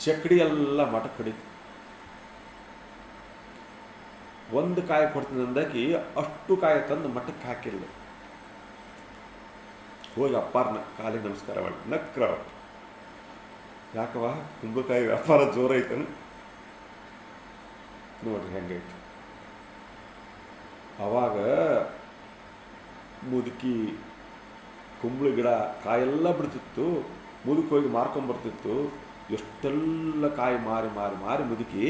ಚಕ್ಕಡಿ ಎಲ್ಲ ಮಠಕ್ಕೆ ಕಡಿತು. ಒಂದು ಕಾಯಿ ಕೊಡ್ತೀನಿ ಅಂದಾಕಿ ಅಷ್ಟು ಕಾಯಿ ತಂದು ಮಠಕ್ಕೆ ಹಾಕಿಲ್ಲ. ಹೋಗಿ ಅಪ್ಪಾರನ ಕಾಲಿಗೆ ನಮಸ್ಕಾರ ಮಾಡಿ ನಕ್ರ. ಯಾಕವ ಕುಂಬಳಕಾಯಿ ವ್ಯಾಪಾರ ಜೋರೈತನು ನೋಡ್ರಿ ಹೆಂಗೈತಿ. ಆವಾಗ ಮುದುಕಿ ಕುಂಬಳ ಗಿಡ ಕಾಯೆಲ್ಲ ಬಿಡ್ತಿತ್ತು, ಮುದುಕಿ ಹೋಗಿ ಮಾರ್ಕೊಂಬರ್ತಿತ್ತು. ಎಷ್ಟೆಲ್ಲ ಕಾಯಿ ಮಾರಿ ಮಾರಿ ಮಾರಿ ಮುದುಕಿ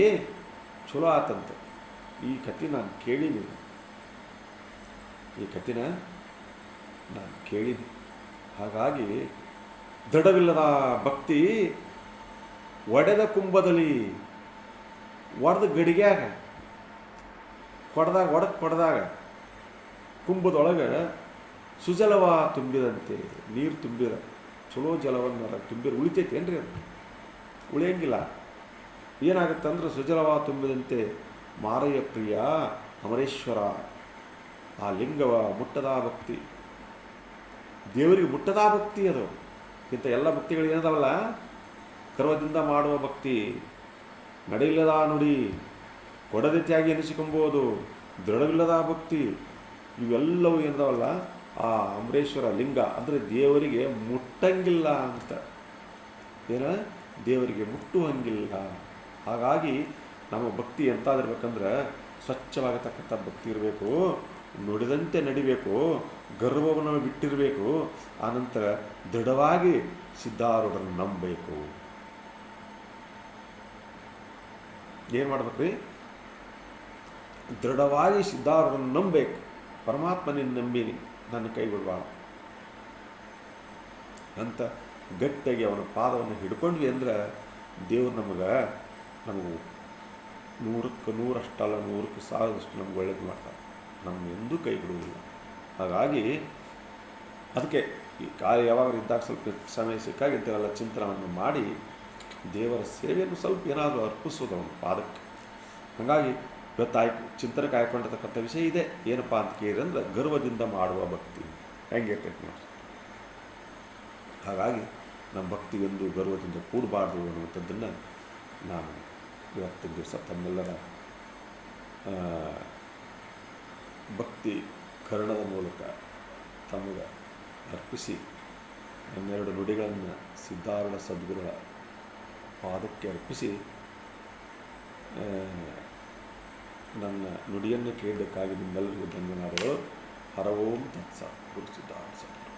ಚಲೋ ಆತಂತೆ. ಈ ಕತೆ ನಾನು ಕೇಳೀನಿ, ಈ ಕತೆನ ನಾನು ಕೇಳೀನಿ. ಹಾಗಾಗಿ ದೃಢವಿಲ್ಲದ ಭಕ್ತಿ ಒಡೆದ ಕುಂಭದಲ್ಲಿ ಒಡೆದ ಗಡಿಗ್ಯಾಗ ಕೊಡ್ದಾಗ ಕುಂಭದೊಳಗೆ ಸುಜಲವ ತುಂಬಿದಂತೆ ನೀರು ತುಂಬಿರ ಚಲೋ ಜಲವನ್ನು ತುಂಬಿರ ಉಳಿತೈತೆ ಏನ್ರಿ? ಅದು ಉಳಿಯಂಗಿಲ್ಲ. ಏನಾಗುತ್ತಂದ್ರೆ ಸುಜಲವ ತುಂಬಿದಂತೆ ಮಾರಯ್ಯ ಪ್ರಿಯ ಅಮರೇಶ್ವರ ಆ ಲಿಂಗವ ಮುಟ್ಟದ ಭಕ್ತಿ, ದೇವರಿಗೆ ಮುಟ್ಟದ ಭಕ್ತಿ. ಅದು ಇಂಥ ಎಲ್ಲ ಭಕ್ತಿಗಳು ಏನದವಲ್ಲ, ಗರ್ವದಿಂದ ಮಾಡುವ ಭಕ್ತಿ, ನಡೆಯಿಲ್ಲದ ನುಡಿ, ಕೊಡದೆ ತ್ಯಾಗಿ ಎನಿಸಿಕೊಂಬೋದು, ದೃಢವಿಲ್ಲದ ಭಕ್ತಿ, ಇವೆಲ್ಲವೂ ಏನದವಲ್ಲ ಆ ಅಮರೇಶ್ವರ ಲಿಂಗ ಅಂದರೆ ದೇವರಿಗೆ ಮುಟ್ಟಂಗಿಲ್ಲ ಅಂತ. ಏನ ದೇವರಿಗೆ ಮುಟ್ಟುವಂಗಿಲ್ಲ. ಹಾಗಾಗಿ ನಮ್ಮ ಭಕ್ತಿ ಎಂತಾದಿರ್ಬೇಕಂದ್ರೆ ಸ್ವಚ್ಛವಾಗತಕ್ಕಂಥ ಭಕ್ತಿ ಇರಬೇಕು, ನುಡಿದಂತೆ ನಡಿಬೇಕು, ಗರ್ವವನ್ನು ಬಿಟ್ಟಿರಬೇಕು. ಆನಂತರ ದೃಢವಾಗಿ ಸಿದ್ಧಾರೂಢರನ್ನು ನಂಬಬೇಕು. ಏನು ಮಾಡ್ಬೇಕ್ರಿ? ದೃಢವಾಗಿ ಸಿದ್ಧಾರೂಢರನ್ನು ನಂಬಬೇಕು. ಪರಮಾತ್ಮನಿಂದ ನಂಬಿನಿ, ನನ್ನ ಕೈ ಬಿಡಬಾರ್ದು ಅಂತ ಗಟ್ಟಿಯಾಗಿ ಅವನ ಪಾದವನ್ನು ಹಿಡ್ಕೊಂಡ್ವಿ ಅಂದ್ರೆ ದೇವ್ರು ನಮಗೆ 100ಕ್ಕೆ 100 100ಕ್ಕೆ 1000 ನಮ್ಗೆ ಒಳ್ಳೇದು ಮಾಡ್ತಾರೆ. ನಮ್ಮ ಎಂದೂ ಕೈ ಬಿಡುವುದಿಲ್ಲ. ಹಾಗಾಗಿ ಅದಕ್ಕೆ ಈ ಕಾರ್ಯ ಯಾವಾಗ ಇದ್ದಾಗ ಸ್ವಲ್ಪ ಸಮಯ ಸಿಕ್ಕಾಗ ಇಂಥವೆಲ್ಲ ಚಿಂತನವನ್ನು ಮಾಡಿ ದೇವರ ಸೇವೆಯನ್ನು ಸ್ವಲ್ಪ ಏನಾದರೂ ಅರ್ಪಿಸೋದು ಅವನ ಪಾದಕ್ಕೆ. ಹಾಗಾಗಿ ಇವತ್ತು ಚಿಂತನಕ್ಕೆ ಆಯ್ಕೊಂಡಿರ್ತಕ್ಕಂಥ ವಿಷಯ ಇದೆ. ಏನಪ್ಪ ಅಂತ ಕೇಳಿದ್ರೆ ಗರ್ವದಿಂದ ಮಾಡುವ ಭಕ್ತಿ ಹೆಂಗಿರ್ತೈತೆ ನೋಡಿ. ಹಾಗಾಗಿ ನಮ್ಮ ಭಕ್ತಿ ಎಂದು ಗರ್ವದಿಂದ ಕೂಡಬಾರ್ದು ಅನ್ನುವಂಥದ್ದನ್ನು ನಾನು ಇವತ್ತಿನ ದಿವಸ ತಮ್ಮೆಲ್ಲರ ಭಕ್ತಿ ಕರ್ಣದ ಮೂಲಕ ತಮಗೆ ಅರ್ಪಿಸಿ ನನ್ನೆರಡು ನುಡಿಗಳನ್ನು ಸಿದ್ಧಾರೂಢ ಸದ್ಗುರುಗಳ ಪಾದಕ್ಕೆ ಅರ್ಪಿಸಿ ನನ್ನ ನುಡಿಯನ್ನು ಕೇಳಬೇಕಾಗಿ ನಿಮ್ಮೆಲ್ಲರಿಗೂ ಧನ್ಯವಾದಗಳು. ಹರ ಓಂ ತತ್ಸ ಗುರು ಸಿದ್ಧಾರೂಢ ಸದ್ಗುರು.